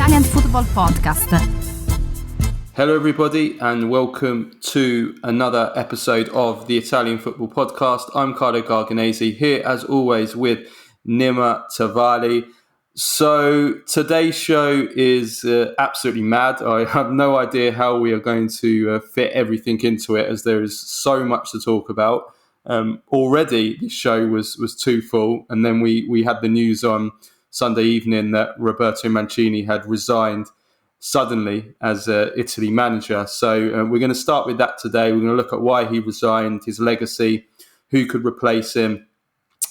Italian Football Podcast. Hello everybody and welcome to another episode of the Italian Football Podcast. I'm Carlo Garganese here as always with Nima Tavali. So today's show is absolutely mad. I have no idea how we are going to fit everything into it as there is so much to talk about. Already this show was too full, and then we had the news on Sunday evening that Roberto Mancini had resigned suddenly as Italy manager. So we're going to start with that today. We're going to look at why he resigned, his legacy, who could replace him,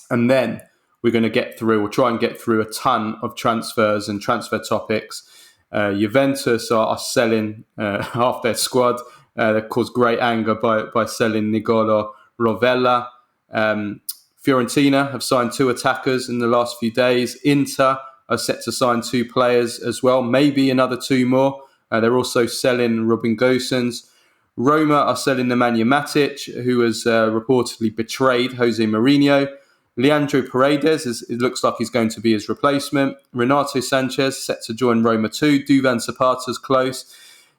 and then we're going to try and get through a ton of transfers and transfer topics. Juventus are selling half their squad. They caused great anger by selling Nicolo Rovella. Fiorentina have signed 2 attackers in the last few days. Inter are set to sign 2 players as well, maybe another 2 more. They're also selling Robin Gosens. Roma are selling Nemanja Matic, who has reportedly betrayed Jose Mourinho. Leandro Paredes, it looks like he's going to be his replacement. Renato Sanches set to join Roma too. Dusan Zapata's close.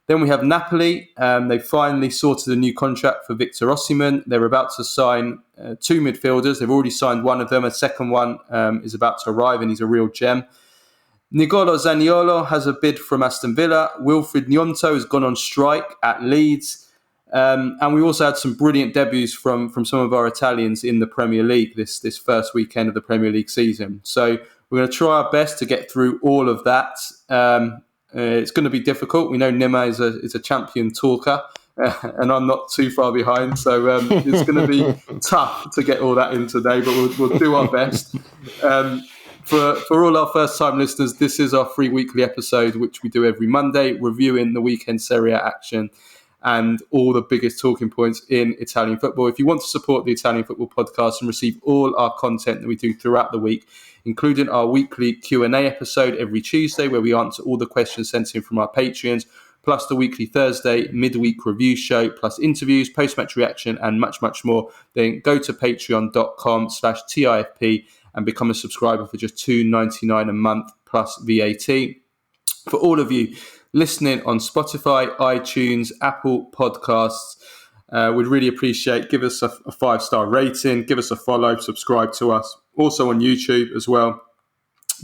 Then we have Napoli. They finally sorted a new contract for Victor Osimhen. They're about to sign 2 midfielders. They've already signed one of them. A second one is about to arrive, and he's a real gem. Nicolo Zaniolo has a bid from Aston Villa. Wilfried Gnonto has gone on strike at Leeds. And we also had some brilliant debuts from some of our Italians in the Premier League this first weekend of the Premier League season. So we're going to try our best to get through all of that. It's going to be difficult. We know Nima is a champion talker, and I'm not too far behind. So it's going to be tough to get all that in today, but we'll do our best. For all our first-time listeners, this is our free weekly episode, which we do every Monday, reviewing the weekend Serie A action and all the biggest talking points in Italian football. If you want to support the Italian Football Podcast and receive all our content that we do throughout the week, including our weekly Q&A episode every Tuesday, where we answer all the questions sent in from our Patreons, plus the weekly Thursday midweek review show, plus interviews, post-match reaction, and much, much more, then go to patreon.com/TIFP and become a subscriber for just $2.99 a month plus VAT. For all of you listening on Spotify, iTunes, Apple Podcasts, we'd really appreciate. Give us a 5-star rating, give us a follow, subscribe to us. Also on YouTube as well.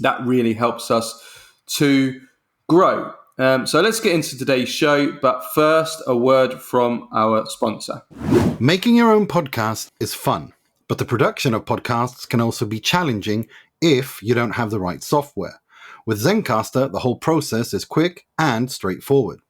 That really helps us to grow. So let's get into today's show. But first, a word from our sponsor. Making your own podcast is fun, but the production of podcasts can also be challenging if you don't have the right software. With Zencastr, the whole process is quick and straightforward.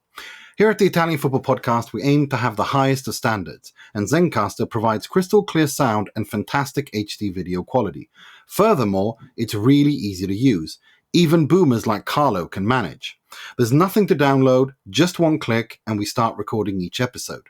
Here at the Italian Football Podcast, we aim to have the highest of standards, and Zencastr provides crystal clear sound and fantastic HD video quality. Furthermore, it's really easy to use. Even boomers like Carlo can manage. There's nothing to download, just one click, and we start recording each episode.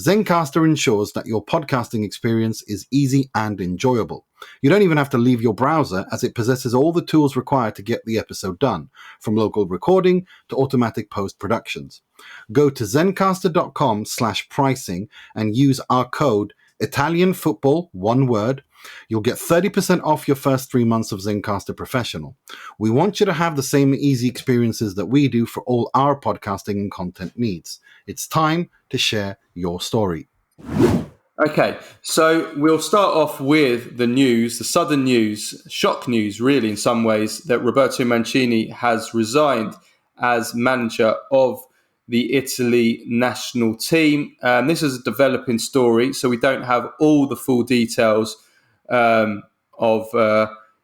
Zencastr ensures that your podcasting experience is easy and enjoyable. You don't even have to leave your browser, as it possesses all the tools required to get the episode done, from local recording to automatic post-productions. Go to zencastr.com/pricing and use our code ItalianFootball, one word. You'll get 30% off your first 3 months of Zencastr Professional. We want you to have the same easy experiences that we do for all our podcasting and content needs. It's time to share your story. Okay, so we'll start off with the news, the sudden news, shock news really in some ways, that Roberto Mancini has resigned as manager of the Italy national team. This is a developing story, so we don't have all the full details of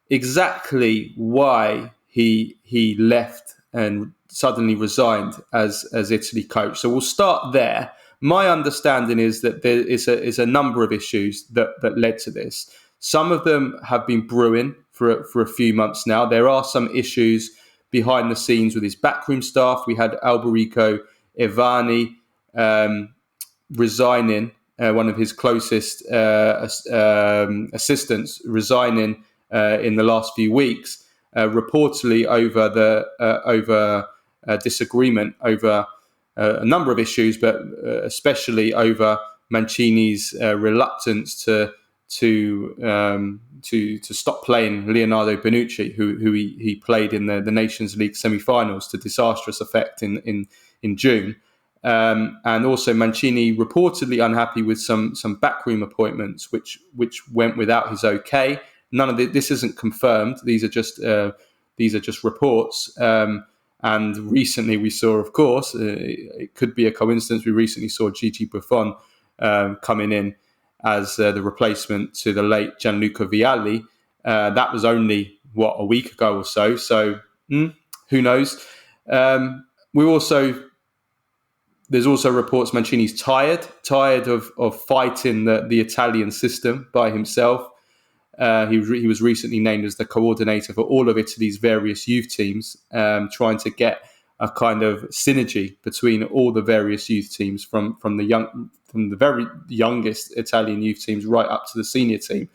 exactly why he left and suddenly resigned as Italy coach. So we'll start there. My understanding is that there is a number of issues that led to this. Some of them have been brewing for a few months now. There are some issues behind the scenes with his backroom staff. We had Alberico Ivani resigning, one of his closest assistants resigning in the last few weeks, reportedly over disagreement over a number of issues, but especially over Mancini's reluctance to to stop playing Leonardo Bonucci, who he played in the Nations League semi-finals to disastrous effect in June. And also Mancini reportedly unhappy with some backroom appointments, which went without his okay. None of this isn't confirmed. These are just reports. And recently we saw, of course, it could be a coincidence. We recently saw Gigi Buffon coming in as the replacement to the late Gianluca Vialli. That was only, a week ago or so. So who knows? There's also reports Mancini's tired of fighting the Italian system by himself. He was recently named as the coordinator for all of Italy's various youth teams, trying to get a kind of synergy between all the various youth teams from the very youngest Italian youth teams right up to the senior team.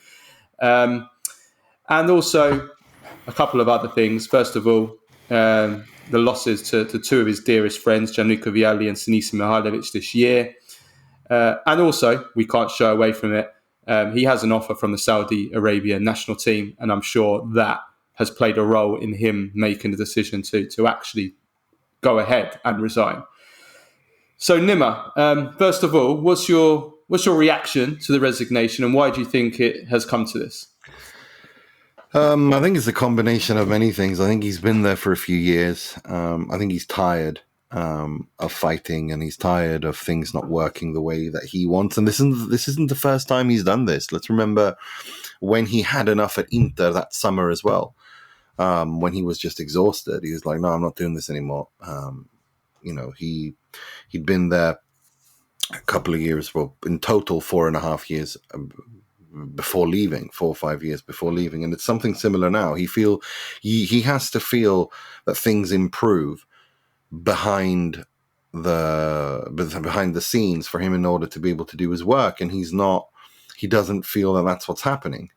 And also a couple of other things. First of all, the losses to two of his dearest friends, Gianluca Vialli and Sinisa Mihajlovic this year. And also, we can't shy away from it, he has an offer from the Saudi Arabia national team, and I'm sure that has played a role in him making the decision to actually go ahead and resign. So Nima, first of all, what's your reaction to the resignation, and why do you think it has come to this? I think it's a combination of many things. I think he's been there for a few years. I think he's tired of fighting, and he's tired of things not working the way that he wants. And this isn't the first time he's done this. Let's remember when he had enough at Inter that summer as well. When he was just exhausted, he was like, "No, I'm not doing this anymore." He'd been there a couple of years, well, in total 4.5 years before leaving, 4 or 5 years before leaving, and it's something similar now. He has to feel that things improve behind the scenes for him in order to be able to do his work, and he doesn't feel that that's what's happening.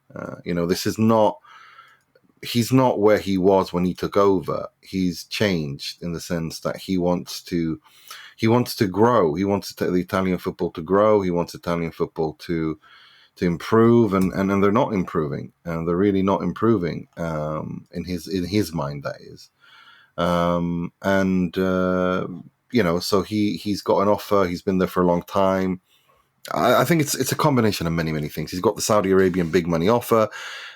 He's not where he was when he took over. He's changed in the sense that he wants to grow. He wants the Italian football to grow. He wants Italian football to improve, and they're not improving. They're really not improving in his mind, that is. So he's got an offer. He's been there for a long time. I think it's a combination of many, many things. He's got the Saudi Arabian big money offer.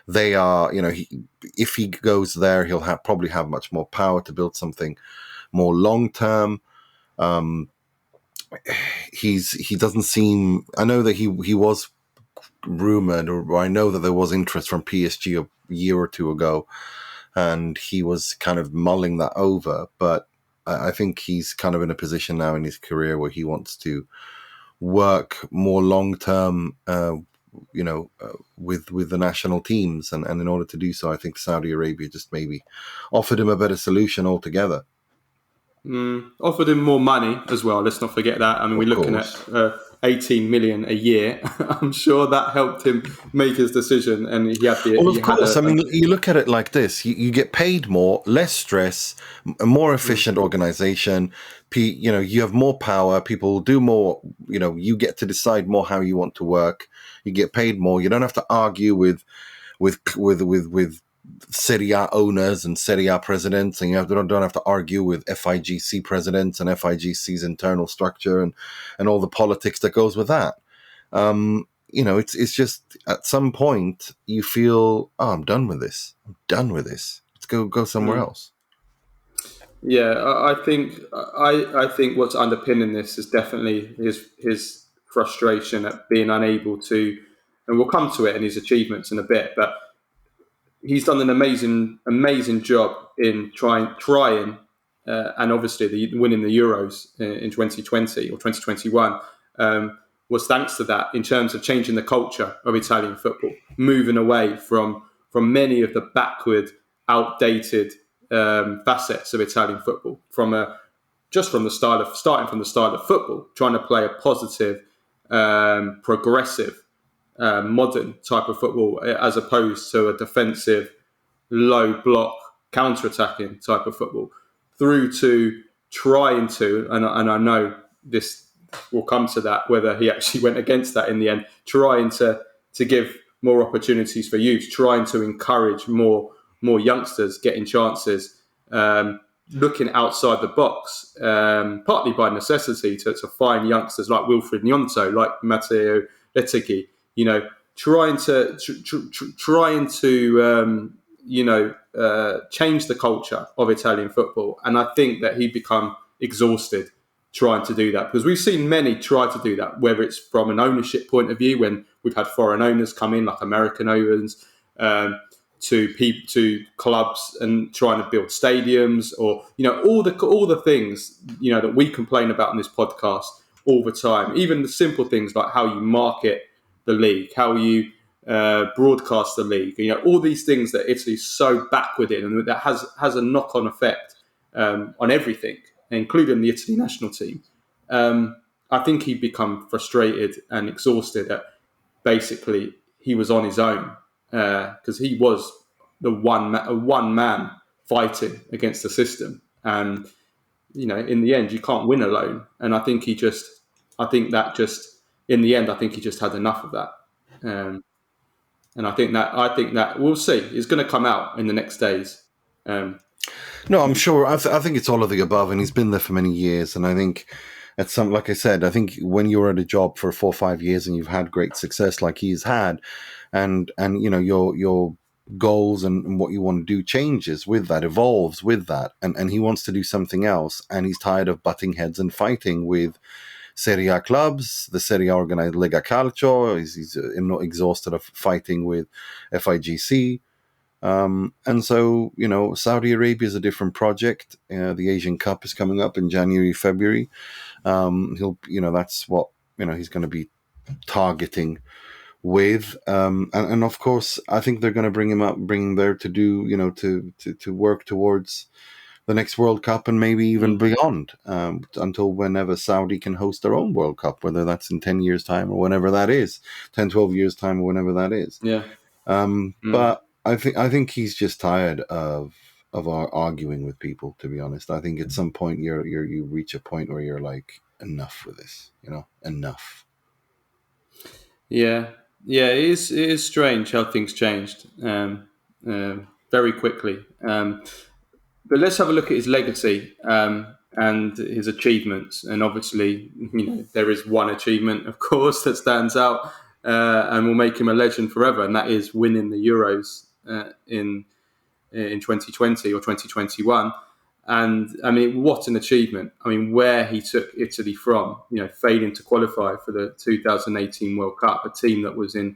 They are, if he goes there, he'll probably have much more power to build something more long term. He doesn't seem. I know that he was rumored, or I know that there was interest from PSG a year or two ago, and he was kind of mulling that over. But I think he's kind of in a position now in his career where he wants to work more long term, with the national teams, and in order to do so, I think Saudi Arabia just maybe offered him a better solution altogether. Offered him more money as well. Let's not forget that. I mean, we're looking at 18 million a year. I'm sure that helped him make his decision, and he had the. Well, of course. I mean, you look at it like this: you get paid more, less stress, a more efficient organization. You have more power. People do more. You get to decide more how you want to work. You get paid more. You don't have to argue with Serie A owners and Serie A presidents, and you don't have to argue with FIGC presidents and FIGC's internal structure and all the politics that goes with that. It's just at some point you feel, I'm done with this. Let's go somewhere else. Yeah, I think what's underpinning this is definitely his frustration at being unable to, and we'll come to it in his achievements in a bit, but he's done an amazing job in trying, and obviously winning the Euros in 2020 or 2021 was thanks to that, in terms of changing the culture of Italian football, moving away from many of the backward, outdated facets of Italian football, starting from the style of football, trying to play a positive, progressive, modern type of football, as opposed to a defensive, low block, counter-attacking type of football, through to trying to, and I know this will come to that, whether he actually went against that in the end, trying to give more opportunities for youth, trying to encourage more youngsters getting chances, looking outside the box, partly by necessity to find youngsters like Wilfried Gnonto, like Matteo Retegui, trying to change the culture of Italian football. And I think that he'd become exhausted trying to do that, because we've seen many try to do that, whether it's from an ownership point of view, when we've had foreign owners come in, like American owners, to clubs and trying to build stadiums, or all the things that we complain about in this podcast all the time. Even the simple things like how you market the league, how you broadcast the league, all these things that Italy's so backward in, and that has a knock-on effect on everything, including the Italy national team. I think he'd become frustrated and exhausted at basically he was on his own, because he was the one man fighting against the system. And, in the end, you can't win alone. And I think in the end, I think he just had enough of that. And I think that we'll see. It's going to come out in the next days. No, I'm sure. I think it's all of the above, and he's been there for many years. And I think like I said, I think when you're at a job for 4 or 5 years and you've had great success like he's had, and your goals and what you want to do changes with that, evolves with that, and he wants to do something else, and he's tired of butting heads and fighting with Serie A clubs, the Serie A organized Lega Calcio. He's not exhausted of fighting with FIGC. And so, Saudi Arabia is a different project. The Asian Cup is coming up in January, February. That's what, he's going to be targeting with. And of course, I think they're going to bring him there to do, to work towards the next World Cup and maybe even beyond, until whenever Saudi can host their own World Cup, whether that's in 10 years' time or whenever that is, 10, 12 years' time or whenever that is. Yeah. But I think he's just tired of arguing with people, to be honest. I think at some point you reach a point where you're like, enough with this, enough. Yeah. It is strange how things changed very quickly. But let's have a look at his legacy and his achievements. And obviously, there is one achievement, of course, that stands out and will make him a legend forever, and that is winning the Euros in 2020 or 2021. And I mean, what an achievement! I mean, where he took Italy from, failing to qualify for the 2018 World Cup, a team that was in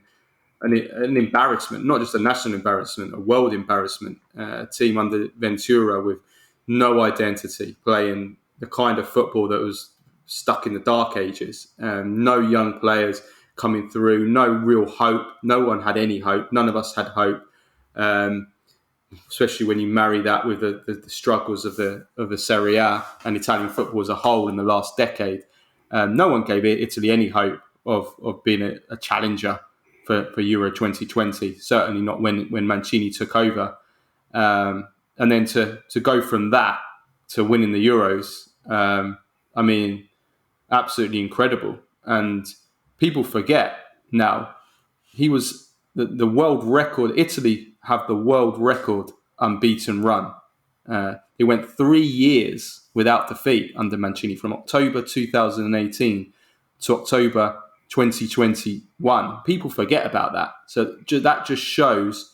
an embarrassment, not just a national embarrassment, a world embarrassment. A team under Ventura with no identity, playing the kind of football that was stuck in the dark ages. No young players coming through, no real hope. No one had any hope. None of us had hope. Especially when you marry that with the struggles of the Serie A and Italian football as a whole in the last decade. No one gave Italy any hope of being a challenger for Euro 2020. Certainly not when Mancini took over. And then to go from that to winning the Euros, I mean, absolutely incredible. And people forget now, he was the world record. Italy have the world record unbeaten run. It went 3 years without defeat under Mancini, from October 2018 to October 2021. People forget about that. So that just shows,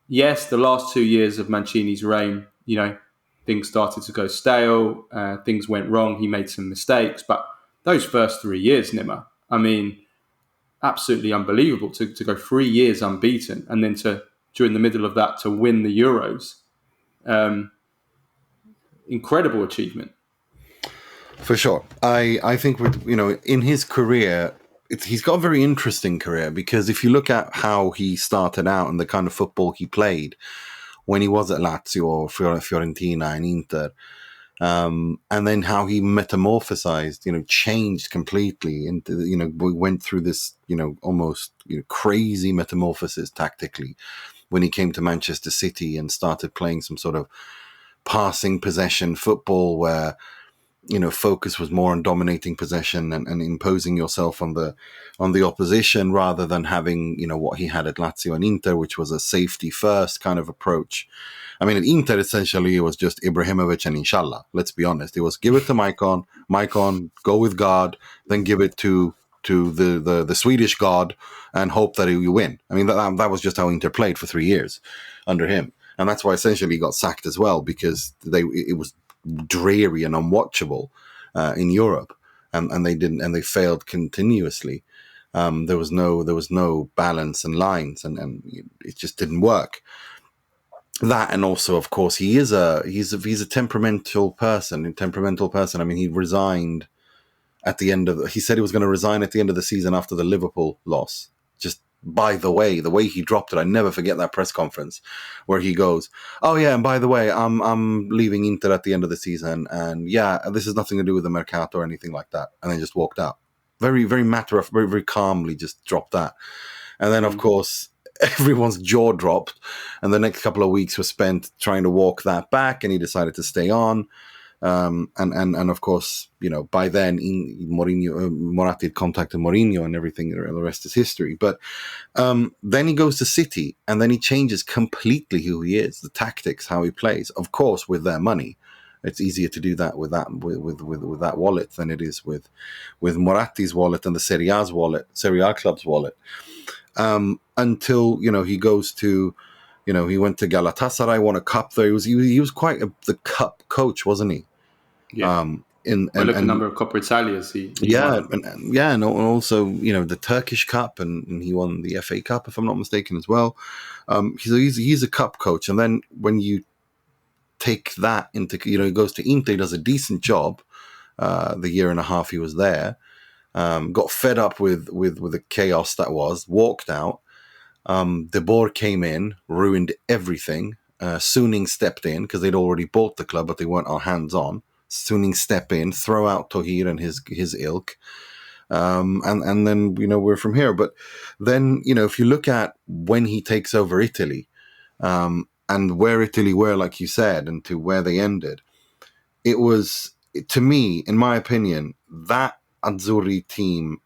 yes, the last 2 years of Mancini's reign, things started to go stale, things went wrong, he made some mistakes, but those first 3 years, Nima, I mean, absolutely unbelievable to go 3 years unbeaten, and then during the middle of that to win the Euros. Incredible achievement. For sure. I think with, in his career, he's got a very interesting career, because if you look at how he started out and the kind of football he played when he was at Lazio or Fiorentina and Inter, and then how he metamorphosized, changed completely into, we went through this, almost crazy metamorphosis tactically when he came to Manchester City and started playing some sort of passing possession football where focus was more on dominating possession and imposing yourself on the opposition rather than having, what he had at Lazio and Inter, which was a safety first kind of approach. I mean, at Inter, essentially, it was just Ibrahimovic and Inshallah. Let's be honest. It was give it to Maicon, go with God, then give it to the Swedish God and hope that you win. I mean, that was just how Inter played for 3 years under him. And that's why essentially he got sacked as well, because it was dreary and unwatchable in Europe, and they failed continuously. There was no balance and lines, and it just didn't work. That, and also, of course, he's a temperamental person. I mean, he resigned at the end of. He said he was going to resign at the end of the season after the Liverpool loss. Just by the way he dropped it, I never forget that press conference where he goes, "Oh yeah, and by the way, I'm leaving Inter at the end of the season, and yeah, this has nothing to do with the Mercato or anything like that," and then just walked out. Very, very very calmly, just dropped that. And then, of course, everyone's jaw dropped, and the next couple of weeks were spent trying to walk that back, and he decided to stay on. And of course, by then, Moratti had contacted Mourinho and everything. The rest is history. But then he goes to City, and then he changes completely who he is, the tactics, how he plays. Of course, with their money, it's easier to do that with that wallet than it is with Moratti's wallet and the Serie A club's wallet. Until he goes to. He went to Galatasaray, won a cup there. He was quite the cup coach, wasn't he? Yeah. Look, a number of Coppa Italias. And also the Turkish Cup, and he won the FA Cup, if I'm not mistaken, as well. He's a cup coach, and then when you take that into, he goes to Inter, he does a decent job. The year and a half he was there, got fed up with the chaos that was, walked out. De Boer came in, ruined everything. Suning stepped in because they'd already bought the club, but they weren't hands-on. Suning step in, throw out Tohir and his ilk, and then we're from here. But then if you look at when he takes over Italy, and where Italy were, like you said, and to where they ended, it was, to me, in my opinion, that Azzurri team,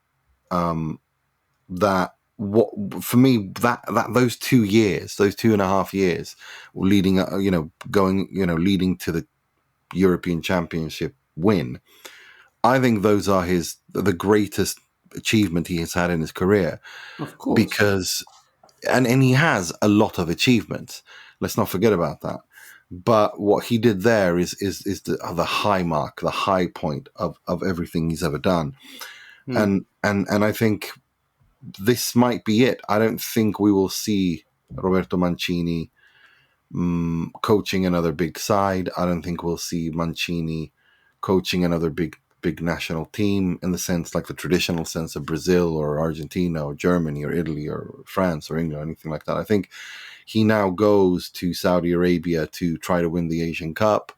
that. For me, that those 2 years, those 2.5 years, leading, leading to the European Championship win, I think those are the greatest achievement he has had in his career. Of course, because and he has a lot of achievements. Let's not forget about that. But what he did there is the high mark, the high point of everything he's ever done, and I think. This might be it. I don't think we will see Roberto Mancini coaching another big side. I don't think we'll see Mancini coaching another big national team in the sense, like the traditional sense of Brazil or Argentina or Germany or Italy or France or England or anything like that. I think he now goes to Saudi Arabia to try to win the Asian Cup.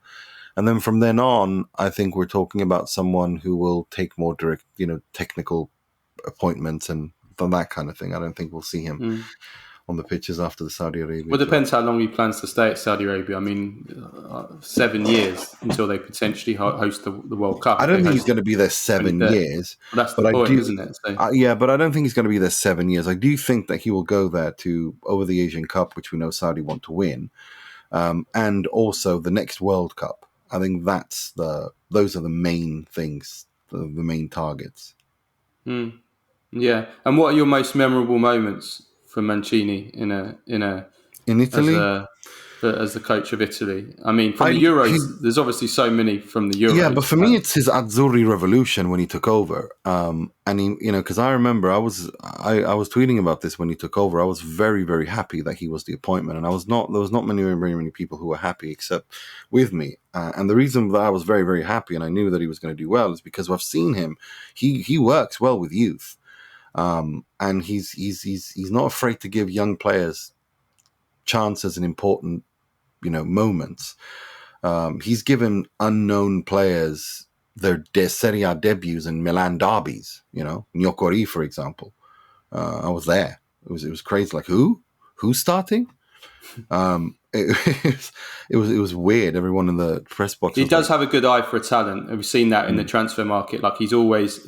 And then from then on, I think we're talking about someone who will take more direct, technical appointments and that kind of thing. I don't think we'll see him on the pitches after the Saudi Arabia. Well, it depends how long he plans to stay at Saudi Arabia. I mean, 7 years until they potentially host the World Cup. I don't think he's going to be there 7 years. Well, that's the point, isn't it? So. Yeah, but I don't think he's going to be there 7 years. I do think that he will go there over the Asian Cup, which we know Saudi want to win, and also the next World Cup. I think those are the main things, the main targets. Yeah, and what are your most memorable moments for Mancini in Italy as the coach of Italy? I mean, from the Euros, there's obviously so many from the Euros. Yeah, but for me, it's his Azzurri revolution when he took over. And he, because I remember I was tweeting about this when he took over. I was very, very happy that he was the appointment, and there was not many people who were happy except with me. And the reason that I was very, very happy and I knew that he was going to do well is because I've seen him. He works well with youth. And he's not afraid to give young players chances in important, moments. He's given unknown players their Serie A debuts and Milan derbies. Gnocchi, for example. I was there. It was crazy. Like who's starting? it was weird. Everyone in the press box. He does have a good eye for talent. We've seen that in the transfer market. Like he's always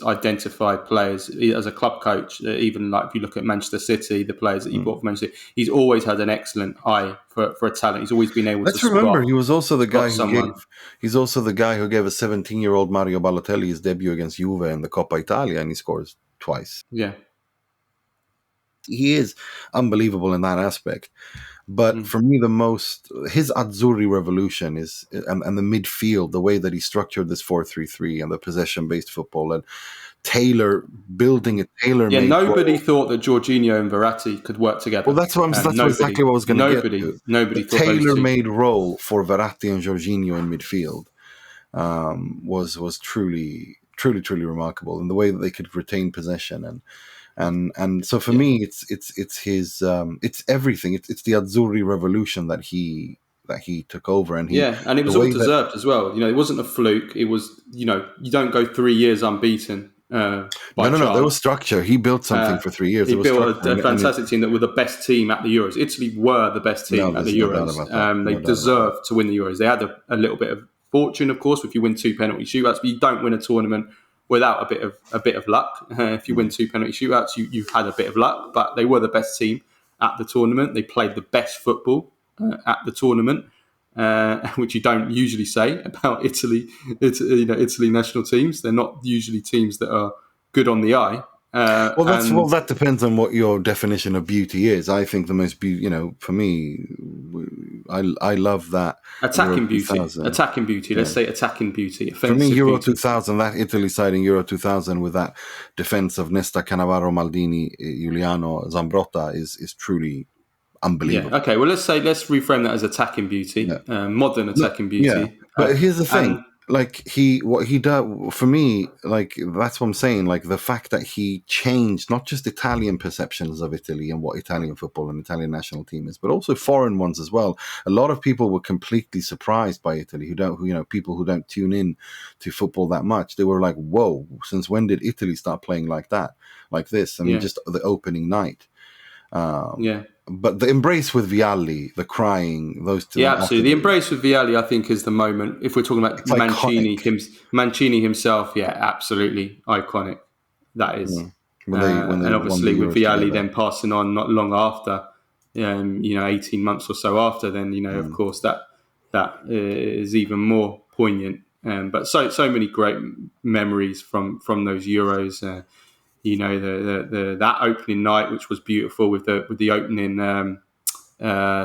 identified players as a club coach. Even like if you look at Manchester City, the players that he bought from Manchester City, he's always had an excellent eye for a talent. He's always been able to spot. Remember, he was also the guy someone. He's also the guy who gave a 17-year-old Mario Balotelli his debut against Juve in the Coppa Italia, and he scores twice. Yeah, he is unbelievable in that aspect. But for me, his Azzurri revolution is, and the midfield, the way that he structured this 4-3-3 and the possession-based football and building a tailor-made. Yeah, nobody thought that Jorginho and Verratti could work together. Well, that's exactly what I was going to get to. Nobody thought tailor-made role for Verratti and Jorginho in midfield was truly, truly, truly remarkable in the way that they could retain possession and so for me, it's his it's everything. It's the Azzurri revolution that he took over, and and it was all deserved as well. It wasn't a fluke. It was you don't go 3 years unbeaten. No. There was structure. He built something for 3 years. He built a fantastic team that were the best team at the Euros. Italy were the best team at the Euros. They deserved to win the Euros. They had a little bit of fortune, of course, if you win 2 penalty shootouts, but you don't win a tournament without a bit of luck. If you win 2 penalty shootouts, you've had a bit of luck. But they were the best team at the tournament. They played the best football at the tournament, which you don't usually say about Italy. Italy national teams. They're not usually teams that are good on the eye. That depends on what your definition of beauty is. I think the most for me, I love that attacking beauty. Let's say attacking beauty. For me, Euro 2000, that Italy side in Euro 2000 with that defense of Nesta, Cannavaro, Maldini, Giuliano, Zambrotta is truly unbelievable. Yeah. Okay. Well, let's reframe that as attacking beauty, modern attacking beauty. Yeah. But here's the thing. What he does for me, that's what I'm saying. The fact that he changed not just Italian perceptions of Italy and what Italian football and Italian national team is, but also foreign ones as well. A lot of people were completely surprised by Italy, people who don't tune in to football that much. They were like, "Whoa! Since when did Italy start playing like that, like this?" I mean, just the opening night. But the embrace with Vialli, the crying, those two. Yeah, absolutely. The embrace with Vialli, I think, is the moment. If we're talking about Mancini himself, yeah, absolutely iconic. That is. And obviously with Vialli then passing on not long after, 18 months or so after, then, of course, that is even more poignant. But so many great memories from those Euros. That opening night, which was beautiful with the opening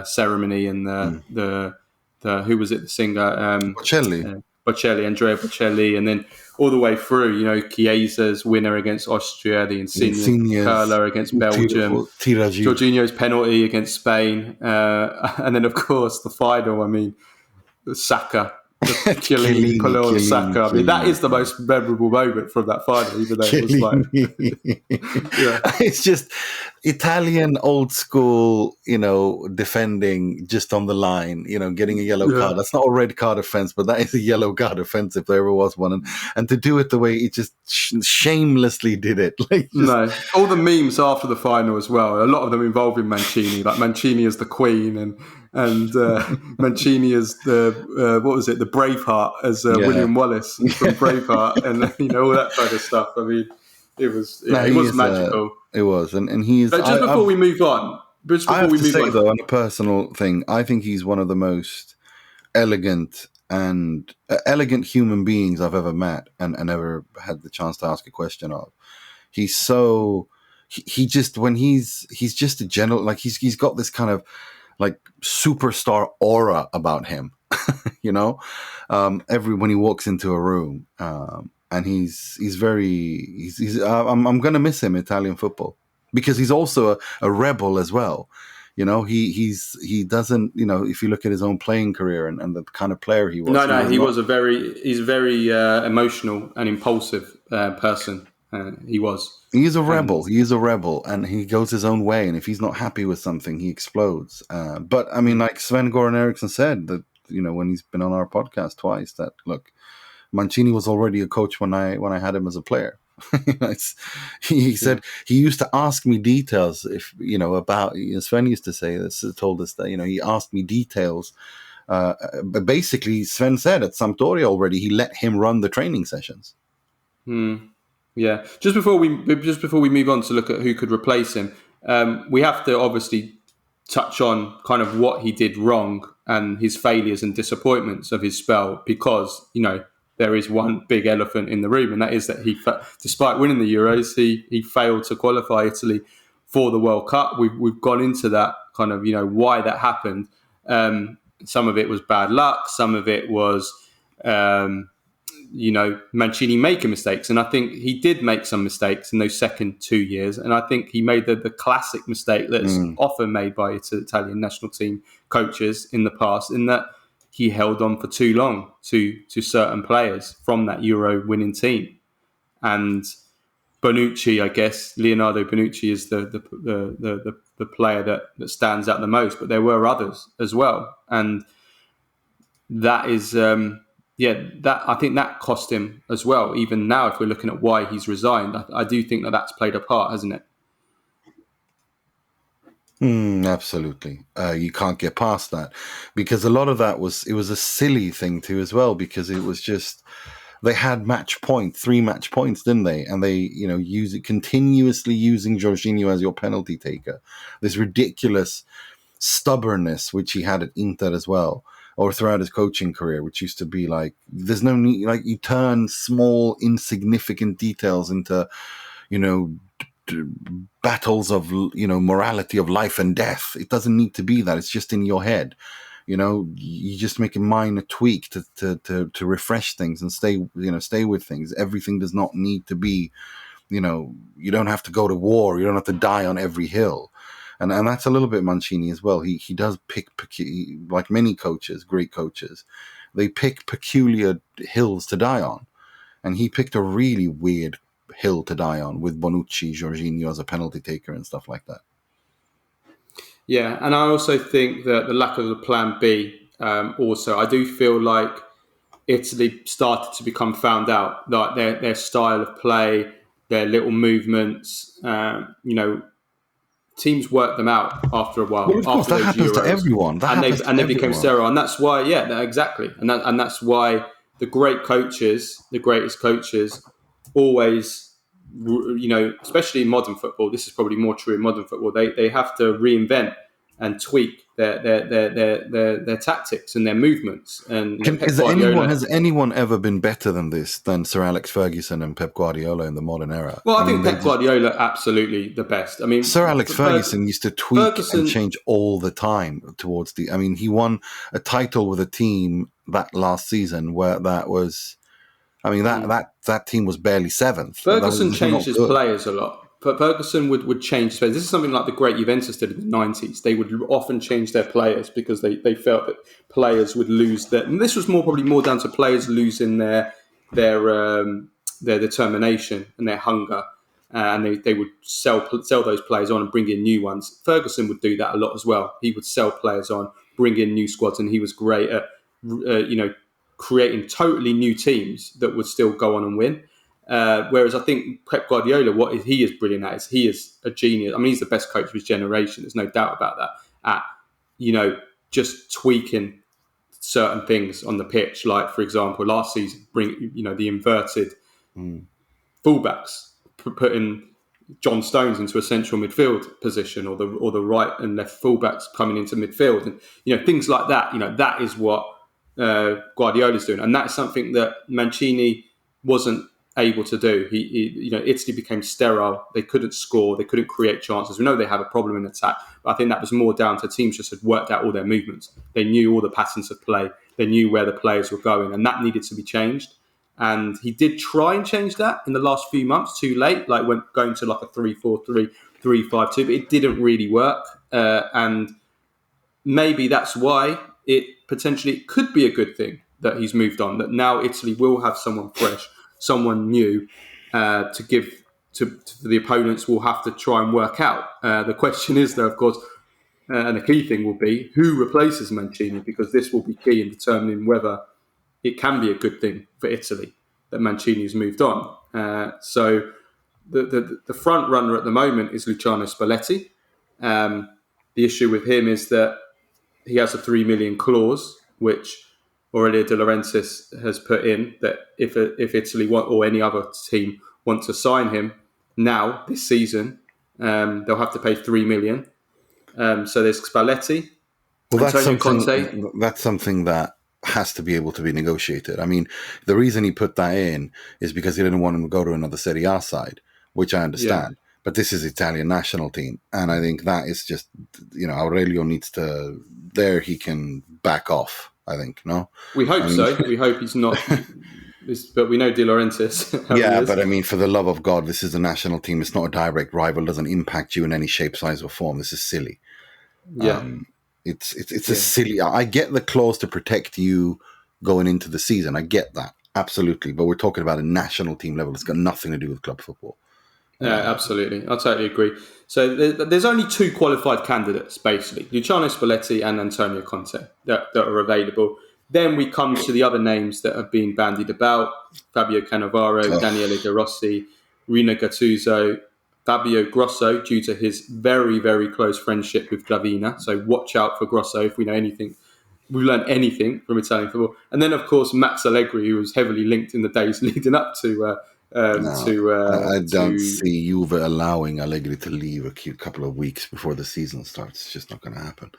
ceremony and the who was it, the singer Andrea Bocelli, and then all the way through, Chiesa's winner against Austria, the Insigne curler against Belgium, Jorginho's penalty against Spain, and then of course the final. I mean, Saka. Chiellini, Saka. I mean, that is the most memorable moment from that final, even though it was it's just Italian old school, defending just on the line, getting a yellow card. That's not a red card offense, but that is a yellow card offense if there ever was one. And to do it the way he just shamelessly did it. All the memes after the final as well, a lot of them involving Mancini, like Mancini as the Queen and Mancini as the Braveheart as William Wallace from Braveheart, and all that kind of stuff. I mean, it was magical. It was, and he's. But just before we move on, though, on a personal thing, I think he's one of the most elegant human beings I've ever met and ever had the chance to ask a question of. He's so he just when he's just a general, he's got this kind of superstar aura about him, when he walks into a room, and I'm going to miss him in Italian football because he's also a rebel as well. He doesn't, if you look at his own playing career and the kind of player he was. He's a very emotional and impulsive person. He's a rebel. He is a rebel, and he goes his own way. And if he's not happy with something, he explodes. But I mean, like Sven-Goran Eriksson said, that when he's been on our podcast twice, that look, Mancini was already a coach when I had him as a player. He said he used to ask me details about. Sven used to say this, told us that he asked me details. But basically, Sven said at Sampdoria already he let him run the training sessions. Yeah. Just before we move on to look at who could replace him, we have to obviously touch on kind of what he did wrong and his failures and disappointments of his spell, because there is one big elephant in the room, and that is that despite winning the Euros, he failed to qualify Italy for the World Cup. We've gone into that kind of why that happened. Some of it was bad luck. Some of it was Mancini making mistakes. And I think he did make some mistakes in those second 2 years. And I think he made the classic mistake that's often made by Italian national team coaches in the past, in that he held on for too long to certain players from that Euro winning team. And Bonucci, I guess, Leonardo Bonucci is the player that stands out the most, but there were others as well. And that is... that I think that cost him as well. Even now, if we're looking at why he's resigned, I do think that's played a part, hasn't it? Absolutely. You can't get past that, because a lot of that was a silly thing too as well, because it was just they had 3 match points, didn't they? And they use it continuously, using Jorginho as your penalty taker. This ridiculous stubbornness which he had at Inter as well, or throughout his coaching career, which used to be like, there's no need, like, you turn small, insignificant details into, battles of, morality of life and death. It doesn't need to be that. It's just in your head. You just make a minor tweak to refresh things and stay with things. Everything does not need to be, you don't have to go to war. You don't have to die on every hill. And that's a little bit Mancini as well. He does pick, like many coaches, great coaches, they pick peculiar hills to die on. And he picked a really weird hill to die on with Bonucci, Jorginho as a penalty taker and stuff like that. Yeah, and I also think that the lack of the plan B, also, I do feel like Italy started to become found out, like their style of play, their little movements, teams work them out after a while. Well, of course, after that happens to everyone. They became sterile, and that's why, exactly, and that's why the greatest coaches, always, especially in modern football. This is probably more true in modern football. They have to reinvent and tweak their tactics and their movements. And has anyone ever been better than Sir Alex Ferguson and Pep Guardiola in the modern era? Well, I think Pep Guardiola absolutely the best. I mean, Sir Alex Ferguson used to tweak and change all the time towards the. I mean, he won a title with a team that last season where that was. I mean, that team was barely seventh. Ferguson changed his players a lot. But Ferguson would change players. This is something like the great Juventus did in the 90s. They would often change their players because they felt that players would lose their... And this was probably more down to players losing their determination and their hunger. And they would sell those players on and bring in new ones. Ferguson would do that a lot as well. He would sell players on, bring in new squads, and he was great at creating totally new teams that would still go on and win. Whereas I think Pep Guardiola, he is brilliant at is he is a genius. I mean, he's the best coach of his generation. There's no doubt about that. At just tweaking certain things on the pitch, like for example, last season, bring the inverted fullbacks, putting John Stones into a central midfield position, or the right and left fullbacks coming into midfield, and things like that. That is what Guardiola's doing, and that's something that Mancini wasn't able to do. Italy became sterile. They couldn't score. They couldn't create chances. We know they have a problem in attack, but I think that was more down to teams just had worked out all their movements. They knew all the patterns of play. They knew where the players were going, and that needed to be changed. And he did try and change that in the last few months. Too late, like going to like a 3-4-3, 3-5-2, but it didn't really work. And maybe that's why it potentially could be a good thing that he's moved on. That now Italy will have someone fresh, someone new to give to the opponents. Will have to try and work out. The question is, though, of course, and the key thing will be who replaces Mancini, because this will be key in determining whether it can be a good thing for Italy that Mancini has moved on. So the front runner at the moment is Luciano Spalletti. The issue with him is that he has a 3 million clause, which Aurelio De Laurentiis has put in, that if Italy or any other team want to sign him now this season, they'll have to pay 3 million. So there's Spalletti, Well, Antonio Conte. that's something that has to be able to be negotiated. I mean, the reason he put that in is because he didn't want him to go to another Serie A side, which I understand. But this is Italian national team, and I think that is just, Aurelio needs to. There, he can back off. I think no. We hope so. We hope he's not. But we know De Laurentiis. Yeah, but I mean, for the love of God, this is a national team. It's not a direct rival. It doesn't impact you in any shape, size, or form. This is silly. Yeah. It's a silly. I get the clause to protect you going into the season. I get that absolutely, but we're talking about a national team level. It's got nothing to do with club football. Yeah, absolutely. I totally agree. So there's only two qualified candidates, basically, Luciano Spalletti and Antonio Conte, that are available. Then we come to the other names that have been bandied about: Fabio Cannavaro, Daniele De Rossi, Rino Gattuso, Fabio Grosso, due to his very, very close friendship with Gravina. So watch out for Grosso if we know anything. We've learned anything from Italian football. And then, of course, Max Allegri, who was heavily linked in the days leading up to... I don't see Juve allowing Allegri to leave a couple of weeks before the season starts. It's just not going to happen.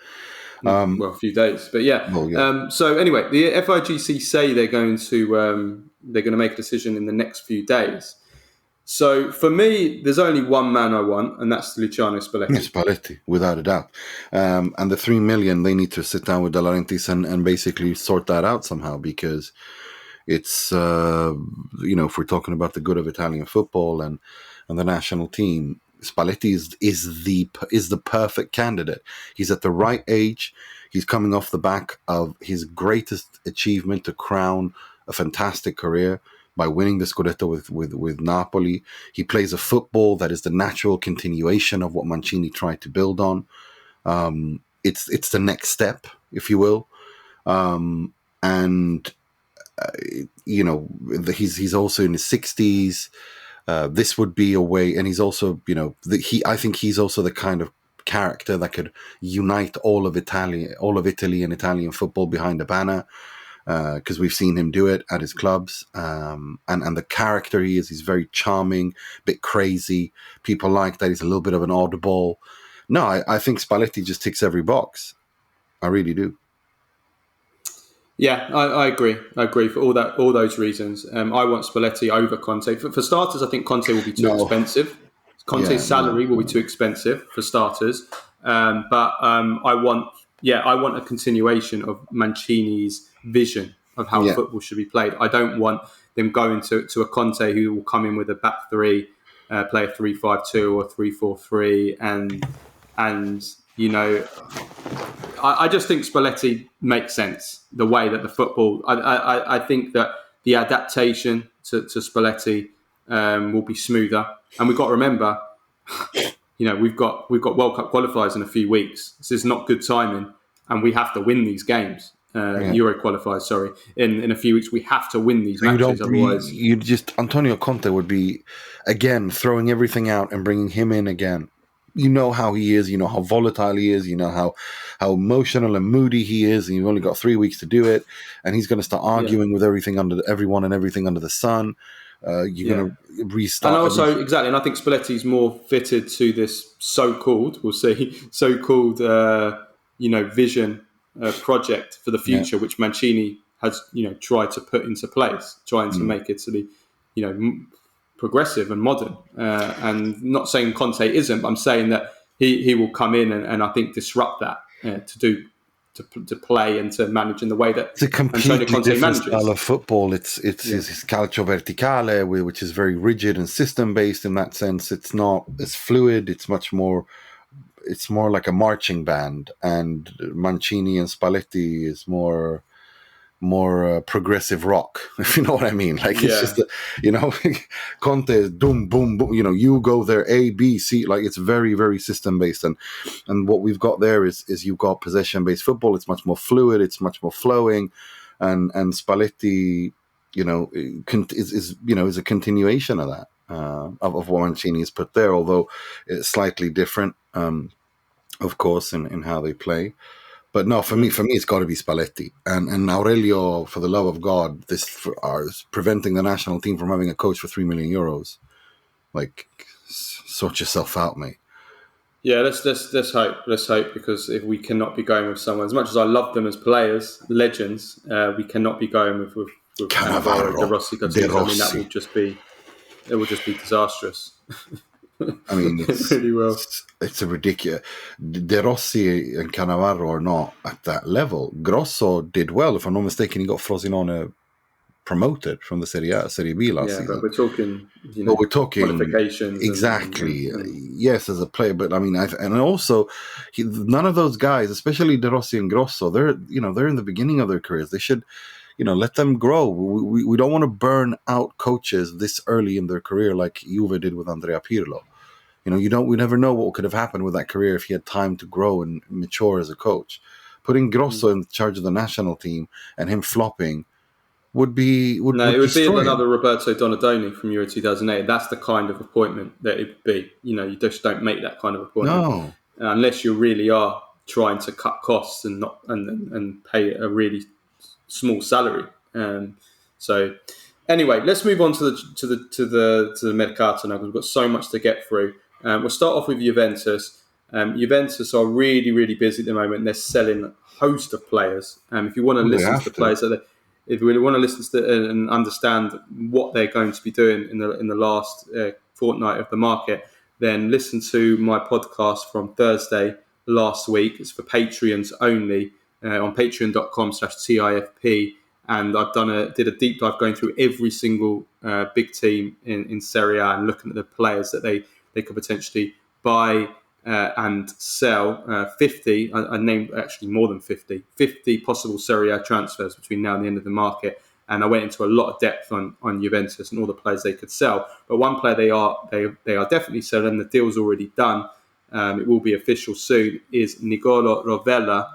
A few days, but yeah. Well, yeah. So anyway, the FIGC say they're going to make a decision in the next few days. So for me, there's only one man I want, and that's Luciano Spalletti. Yeah, Spalletti, without a doubt. And the 3 million, they need to sit down with De Laurentiis and basically sort that out somehow, because it's, if we're talking about the good of Italian football and the national team, Spalletti is the perfect candidate. He's at the right age. He's coming off the back of his greatest achievement to crown a fantastic career by winning the Scudetto with Napoli. He plays a football that is the natural continuation of what Mancini tried to build on. It's the next step, if you will. He's also in his 60s. This would be a way, and he's also, I think he's also the kind of character that could unite all of Italy and Italian football behind a banner. Because we've seen him do it at his clubs, and the character he's very charming, a bit crazy. People like that. He's a little bit of an oddball. No, I think Spalletti just ticks every box. I really do. Yeah, I agree. I agree for all those reasons. I want Spalletti over Conte. For starters, I think Conte will be too expensive. Conte's salary will be too expensive for starters. But I want a continuation of Mancini's vision of how football should be played. I don't want them going to a Conte who will come in with a back three, play a 3-5-2 or 3-4-3, and I just think Spalletti makes sense. The way that the football, I think that the adaptation to Spalletti will be smoother, and we've got to remember, we've got World Cup qualifiers in a few weeks. This is not good timing, and we have to win these games. Euro qualifiers, sorry. In a few weeks, we have to win these matches. Otherwise, Antonio Conte would be again throwing everything out and bringing him in again. You know how he is. You know how volatile he is. You know how emotional and moody he is. And you've only got 3 weeks to do it, and he's going to start arguing with everyone and everything under the sun. You're going to restart. And also, exactly, and I think Spalletti's more fitted to this so-called vision project for the future, which Mancini has, tried to put into place, trying to make Italy, progressive and modern. And not saying Conte isn't, but I'm saying that he will come in and I think disrupt that to play and to manage in the way that it's a completely different style of football. It's his calcio verticale, which is very rigid and system based in that sense. It's not as fluid. It's more like a marching band, and Mancini and Spalletti is more progressive rock, if you know what I mean. Like it's just Conte is boom, boom, boom. You go there, A, B, C. Like it's very, very system based, and what we've got there is you've got possession based football. It's much more fluid. It's much more flowing, and Spalletti is a continuation of that of what Mancini has put there, although it's slightly different, of course, in how they play. But no, for me, it's got to be Spalletti and Aurelio. For the love of God, this is preventing the national team from having a coach for €3 million. Like, sort yourself out, mate. Yeah, let's hope. Let's hope, because if we cannot be going with someone, as much as I love them as players, legends, we cannot be going with Cannavaro, De Rossi. De Rossi. I mean, it will just be disastrous. I mean, it really will. It's a ridiculous. De Rossi and Cannavaro are not at that level. Grosso did well, if I'm not mistaken. He got Frosinone promoted from the Serie B last season. But we're talking, we're talking qualifications. Exactly. Yes, as a player, but I mean, and also, none of those guys, especially De Rossi and Grosso, they're in the beginning of their careers. They should, let them grow. We don't want to burn out coaches this early in their career, like Juve did with Andrea Pirlo. We never know what could have happened with that career if he had time to grow and mature as a coach. Putting Grosso in charge of the national team and him flopping would be it would be him. Another Roberto Donadoni from Euro 2008. That's the kind of appointment that it would be. You just don't make that kind of appointment unless you really are trying to cut costs and not and pay a really small salary. So anyway, let's move on to the Mercato now, because we've got so much to get through. We'll start off with Juventus. Juventus are really, really busy at the moment. They're selling a host of players. If you want to listen to the players if you really want to listen to and understand what they're going to be doing in the last fortnight of the market, then listen to my podcast from Thursday last week. It's for Patreons only on patreon.com/TIFP. And I did a deep dive going through every single big team in Serie A and looking at the players that they could potentially buy and sell. 50, I named actually more than 50 possible Serie A transfers between now and the end of the market. And I went into a lot of depth on Juventus and all the players they could sell. But one player they are definitely selling, the deal's already done, it will be official soon, is Nicolo Rovella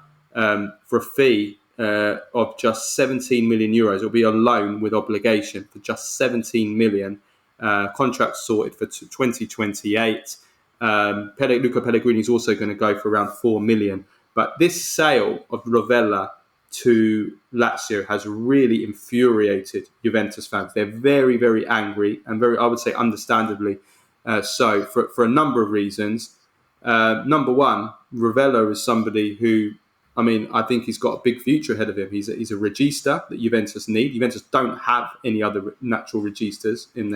for a fee of just 17 million euros. It'll be a loan with obligation for just 17 million. Contract sorted for 2028. Luca Pellegrini is also going to go for around 4 million. But this sale of Rovella to Lazio has really infuriated Juventus fans. They're very, very angry and I would say understandably so, for a number of reasons. Number one, Rovella is somebody who, I think he's got a big future ahead of him. He's a regista that Juventus need. Juventus don't have any other natural registas in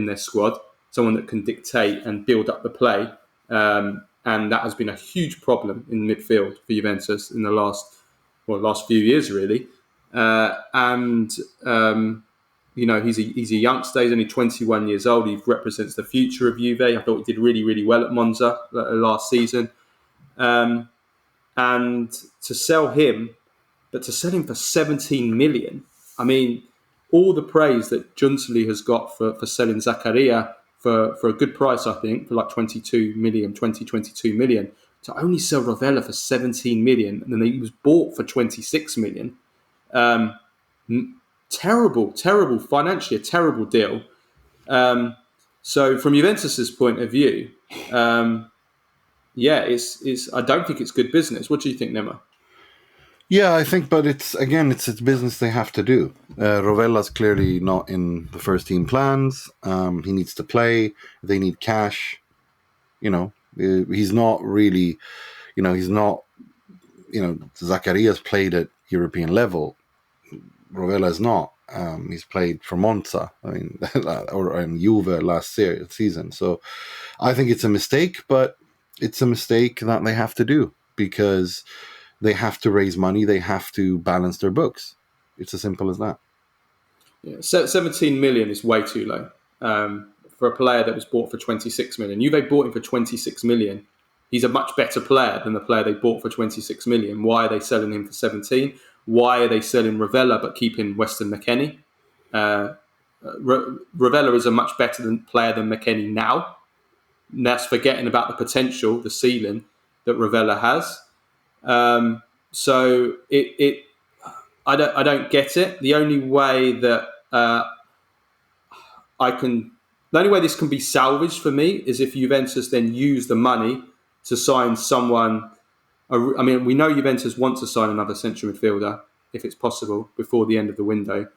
their squad. Someone that can dictate and build up the play. And that has been a huge problem in midfield for Juventus in the last few years, really. He's a youngster. He's only 21 years old. He represents the future of Juve. I thought he did really, really well at Monza last season. And to sell him, but to sell him for 17 million, all the praise that Giuntoli has got for selling Zakaria for a good price, I think, for like 22 million. To only sell Rovella for 17 million, and then he was bought for 26 million. Terrible, financially a terrible deal. So from Juventus's point of view, it's I don't think it's good business. What do you think, Nima? Yeah, I think, but it's business they have to do. Rovella's clearly not in the first team plans. He needs to play. They need cash. He's not really, Zacaria's played at European level. Rovella's not. He's played for Monza, or in Juve last season. So I think it's a mistake, but it's a mistake that they have to do because they have to raise money. They have to balance their books. It's as simple as that. Yeah, 17 million is way too low for a player that was bought for 26 million. Juve bought him for 26 million. He's a much better player than the player they bought for 26 million. Why are they selling him for 17? Why are they selling Rovella but keeping Weston McKennie? Rovella is a much better player than McKennie now. And that's forgetting about the potential, the ceiling that Rovella has. So I don't get it. The only way that uh, the only way this can be salvaged for me is if Juventus then use the money to sign someone. I mean, we know Juventus want to sign another central midfielder, if it's possible, before the end of the window.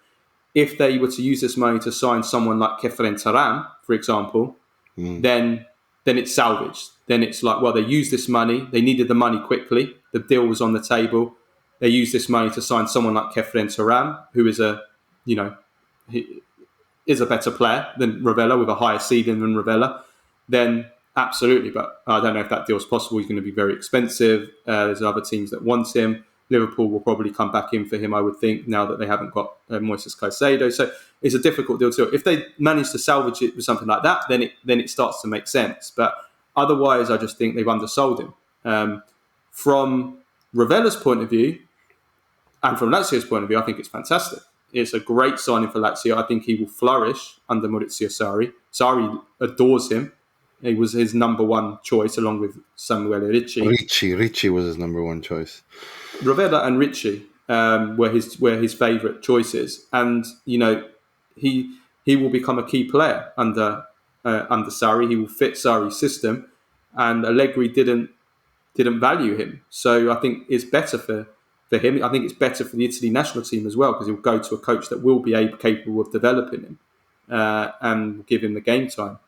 If they were to use this money to sign someone like Kefren Turan, for example, then it's salvaged. Then it's like, well, they used this money. They needed the money quickly. The deal was on the table. They used this money to sign someone like Kefren Turan, who is is a better player than Rovella, with a higher ceiling than Rovella. Then absolutely, but I don't know if that deal is possible. He's going to be very expensive. There's other teams that want him. Liverpool will probably come back in for him, I would think, now that they haven't got Moises Caicedo. So it's a difficult deal too. If they manage to salvage it with something like that, then it starts to make sense. But otherwise, I just think they've undersold him. From Rovella's point of view, and from Lazio's point of view, I think it's fantastic. It's a great signing for Lazio. I think he will flourish under Maurizio Sarri. Sarri adores him. He was his number one choice, along with Samuele Ricci. Ricci was his number one choice. Rovella and Ricci were his favourite choices, and he will become a key player under Sarri. He will fit Sarri's system, and Allegri didn't value him. So I think it's better for him. I think it's better for the Italy national team as well, because he'll go to a coach that will be capable of developing him and give him the game time.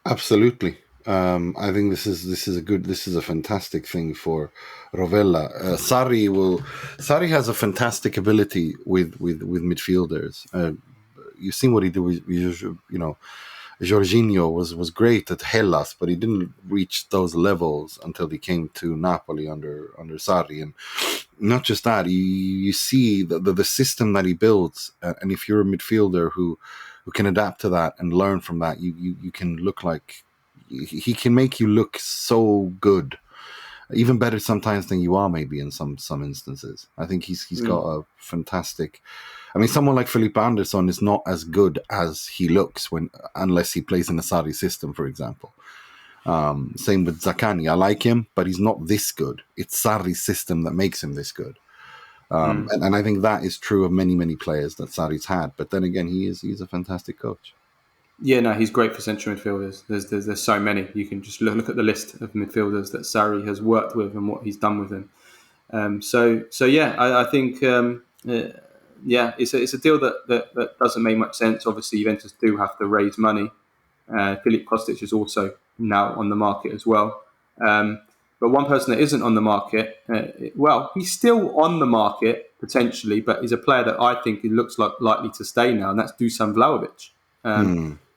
Absolutely. I think this is a fantastic thing for Rovella. Sarri has a fantastic ability with midfielders. You've seen what he did with Jorginho was great at Hellas, but he didn't reach those levels until he came to Napoli under Sarri. And not just that, you see the system that he builds, and if you're a midfielder who can adapt to that and learn from that, you can look like he can make you look so good, even better sometimes than you are maybe in some instances. I think he's got a fantastic. I mean, someone like Felipe Anderson is not as good as he looks unless he plays in a Sarri system, for example. Same with Zaccagni. I like him, but he's not this good. It's Sarri's system that makes him this good. And I think that is true of many, many players that Sarri's had. But then again, he's a fantastic coach. Yeah, no, he's great for central midfielders. There's so many. You can just look at the list of midfielders that Sarri has worked with and what he's done with them. So yeah, I think it's a deal that doesn't make much sense. Obviously, Juventus do have to raise money. Filip Kostic is also now on the market as well. But one person that isn't on the market, he's still on the market potentially, but he's a player that I think he looks likely to stay now, and that's Dusan Vlahovic.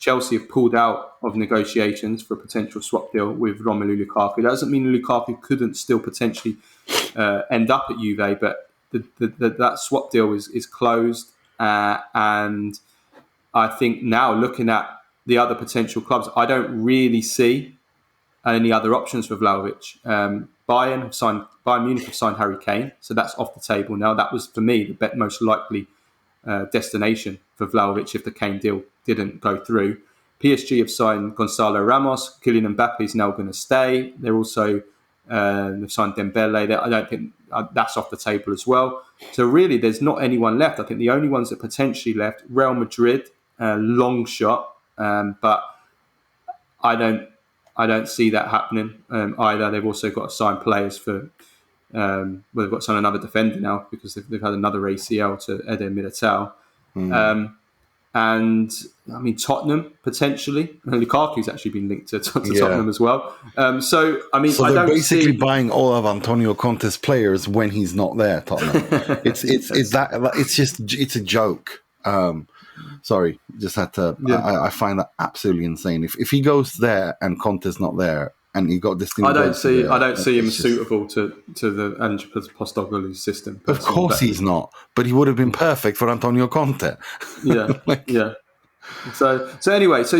Chelsea have pulled out of negotiations for a potential swap deal with Romelu Lukaku. That doesn't mean Lukaku couldn't still potentially end up at Juve, but that swap deal is closed. And I think now, looking at the other potential clubs, I don't really see any other options for Vlahovic. Bayern Munich have signed Harry Kane, so that's off the table now. That was, for me, the most likely destination for Vlahovic if the Kane deal didn't go through. PSG have signed Gonzalo Ramos. Kylian Mbappe is now going to stay. They're also they've signed Dembele. I don't think that's off the table as well. So really, there's not anyone left. I think the only ones that potentially left, Real Madrid, long shot, but I don't see that happening either. They've also got to sign players for. They've got to sign another defender now because they've had another ACL to Eder Militao. And I mean, Tottenham potentially. Lukaku's actually been linked to Tottenham as well. So they're basically buying all of Antonio Conte's players when he's not there. Tottenham. It's a joke. Sorry, just had to. Yeah. I find that absolutely insane. If he goes there and Conte's not there, and he got this thing, I don't see him suitable to the Ange Postecoglou system. Of course, he's not. But he would have been perfect for Antonio Conte. Yeah, yeah. So anyway, so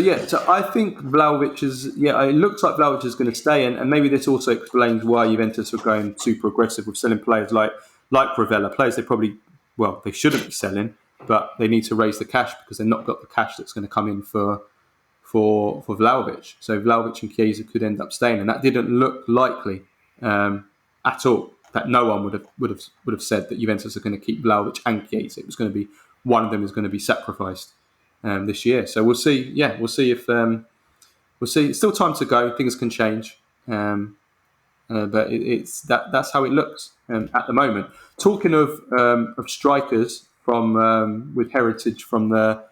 I think Vlahovic is. Yeah, it looks like Vlahovic is going to stay, and maybe this also explains why Juventus were going super aggressive with selling players like Rovella, players they shouldn't be selling. But they need to raise the cash because they've not got the cash that's going to come in for Vlahovic. So Vlahovic and Chiesa could end up staying, and that didn't look likely at all. That no one would have said that Juventus are going to keep Vlahovic and Chiesa. It was going to be one of them is going to be sacrificed this year. So we'll see. Yeah, we'll see if we'll see. It's still time to go. Things can change, but it's that's how it looks at the moment. Talking of strikers from with heritage from the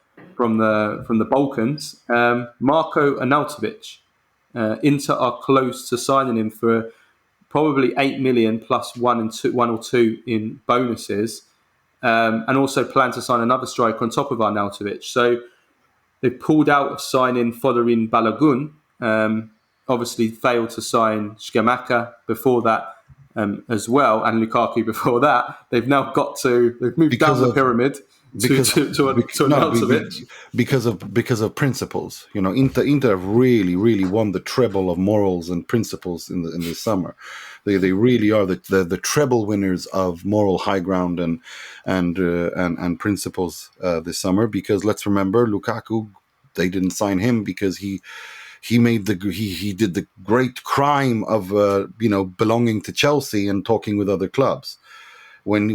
Balkans, Marko Arnautovic. Inter are close to signing him for probably 8 million plus one or two in bonuses, and also plan to sign another striker on top of Arnautovic. So they pulled out of signing Fodorine Balogun. Obviously failed to sign Scamacca before that as well, and Lukaku before that. They've moved down the pyramid to Arnautovic. Because of principles. Inter have really won the treble of morals and principles in the summer. They really are the treble winners of moral high ground and principles this summer. Because let's remember, Lukaku, they didn't sign him because he did the great crime of belonging to Chelsea and talking with other clubs when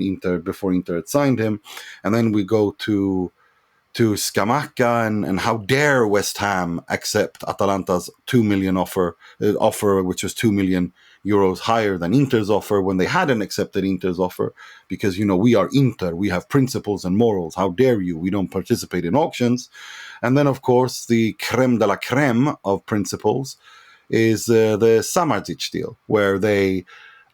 Inter, before Inter had signed him. And then we go to Scamacca and how dare West Ham accept Atalanta's 2 million offer, which was 2 million euros higher than Inter's offer when they hadn't accepted Inter's offer, because we are Inter, we have principles and morals. How dare you? We don't participate in auctions. And then of course the creme de la creme of principles is the Samardzic deal, where they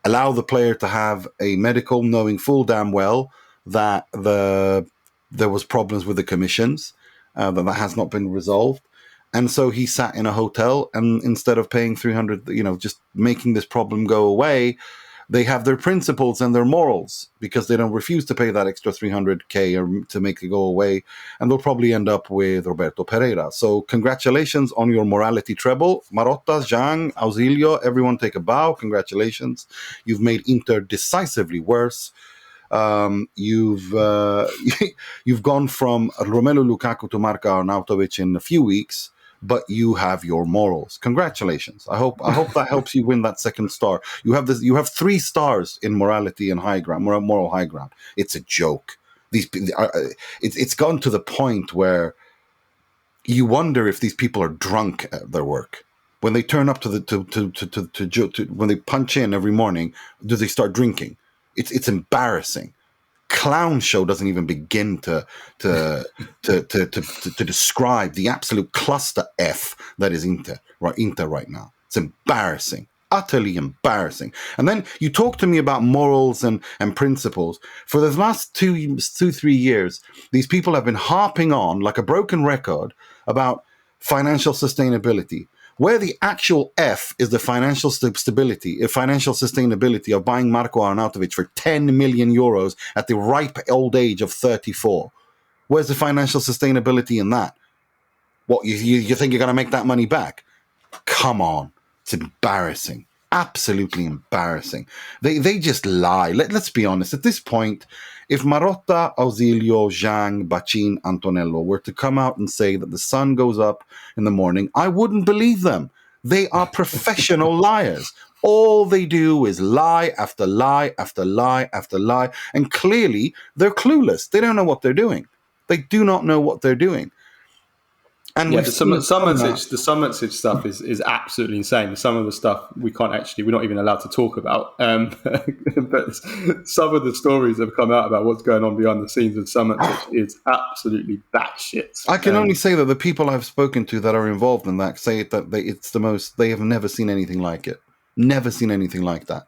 allow the player to have a medical, knowing full damn well that there was problems with the commissions, that has not been resolved. And so he sat in a hotel, and instead of paying 300, just making this problem go away, they have their principles and their morals, because they don't refuse to pay that extra 300k or to make it go away. And they'll probably end up with Roberto Pereira. So congratulations on your morality treble. Marotta, Zhang, Auxilio, everyone take a bow. Congratulations. You've made Inter decisively worse. You've gone from Romelu Lukaku to Marko Arnautovic in a few weeks, but you have your morals. Congratulations. I hope that helps you win that second star. You have 3 stars in morality and high ground, moral high ground. It's a joke. It's gone to the point where you wonder if these people are drunk at their work. When they turn up when they punch in every morning, do they start drinking? It's embarrassing. Clown show doesn't even begin to describe the absolute cluster F that is Inter right now. It's embarrassing, utterly embarrassing. And then you talk to me about morals and principles. For the last 2-3 years, these people have been harping on like a broken record about financial sustainability, where the actual F is the financial sustainability of buying Marko Arnautovic for 10 million euros at the ripe old age of 34. Where's the financial sustainability in that? What, you think you're going to make that money back? Come on. It's embarrassing. Absolutely embarrassing. They just lie. Let's be honest. At this point, if Marotta, Auxilio, Zhang, Bacin, Antonello were to come out and say that the sun goes up in the morning, I wouldn't believe them. They are professional liars. All they do is lie after lie after lie after lie. And clearly, they're clueless. They don't know what they're doing. They do not know what they're doing. And yeah, the Samardzic stuff is absolutely insane. Some of the stuff we're not even allowed to talk about. But some of the stories that have come out about what's going on behind the scenes with Samardzic is absolutely batshit. I can only say that the people I've spoken to that are involved in that say that it's the most, they have never seen anything like it. Never seen anything like that.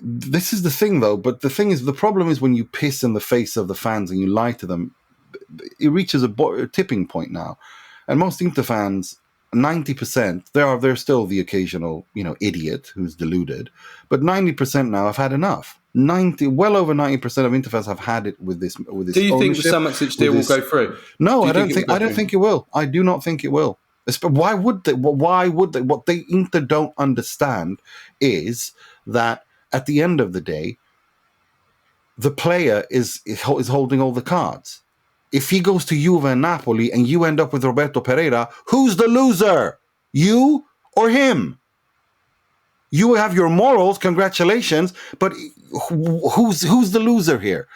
This is the thing though, but the problem is when you piss in the face of the fans and you lie to them, it reaches a tipping point now, and most Inter fans, 90%, there's still the occasional idiot who's deluded, but 90% now have had enough. Well over 90% of Inter fans have had it with this. Do you think the Samardzic deal will go through? No, I don't think it will. I do not think it will. Why would they? What they Inter don't understand is that at the end of the day, the player is holding all the cards. If he goes to Juve and Napoli and you end up with Roberto Pereira, who's the loser? You or him? You have your morals, congratulations, but who's the loser here?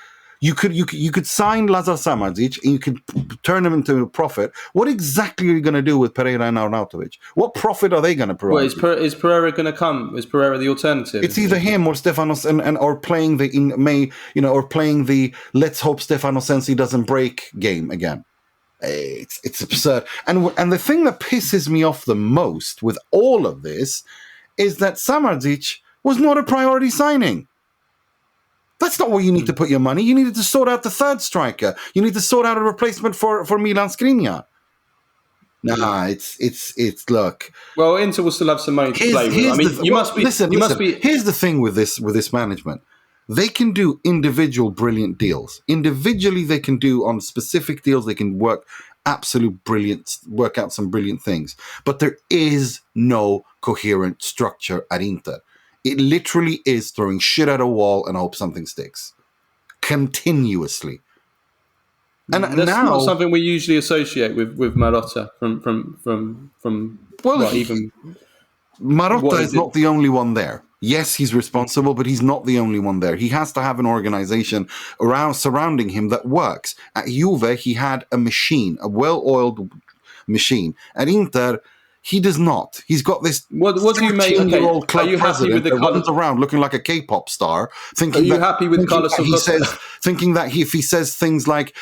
You could sign Lazar Samardzic and you could turn him into a profit. What exactly are you going to do with Pereira and Arnautovic? What profit are they going to provide? Well, is Pereira going to come? Is Pereira the alternative? It's either him or Stefanos and or playing or playing the let's hope Stefano Sensi doesn't break game again. It's absurd. And the thing that pisses me off the most with all of this is that Samardzic was not a priority signing. That's not where you need to put your money. You needed to sort out the third striker. You need to sort out a replacement for Milan Skriniar. Nah, it's look. Well, Inter will still have some money to play with. I mean, you must be. Here's the thing with this management. They can do individual brilliant deals. Individually, they can do on specific deals. They can work out some brilliant things. But there is no coherent structure at Inter. It literally is throwing shit at a wall and hope something sticks continuously. And that's now, not something we usually associate with Marotta from Marotta is not the only one there. Yes, he's responsible, but he's not the only one there. He has to have an organization surrounding him that works. At Juve, he had a machine, a well-oiled machine. At Inter, he does not. He's got this 14-year-old club president that runs around looking like a K-pop star. Happy with Carlos Augusto? Thinking that if he says things like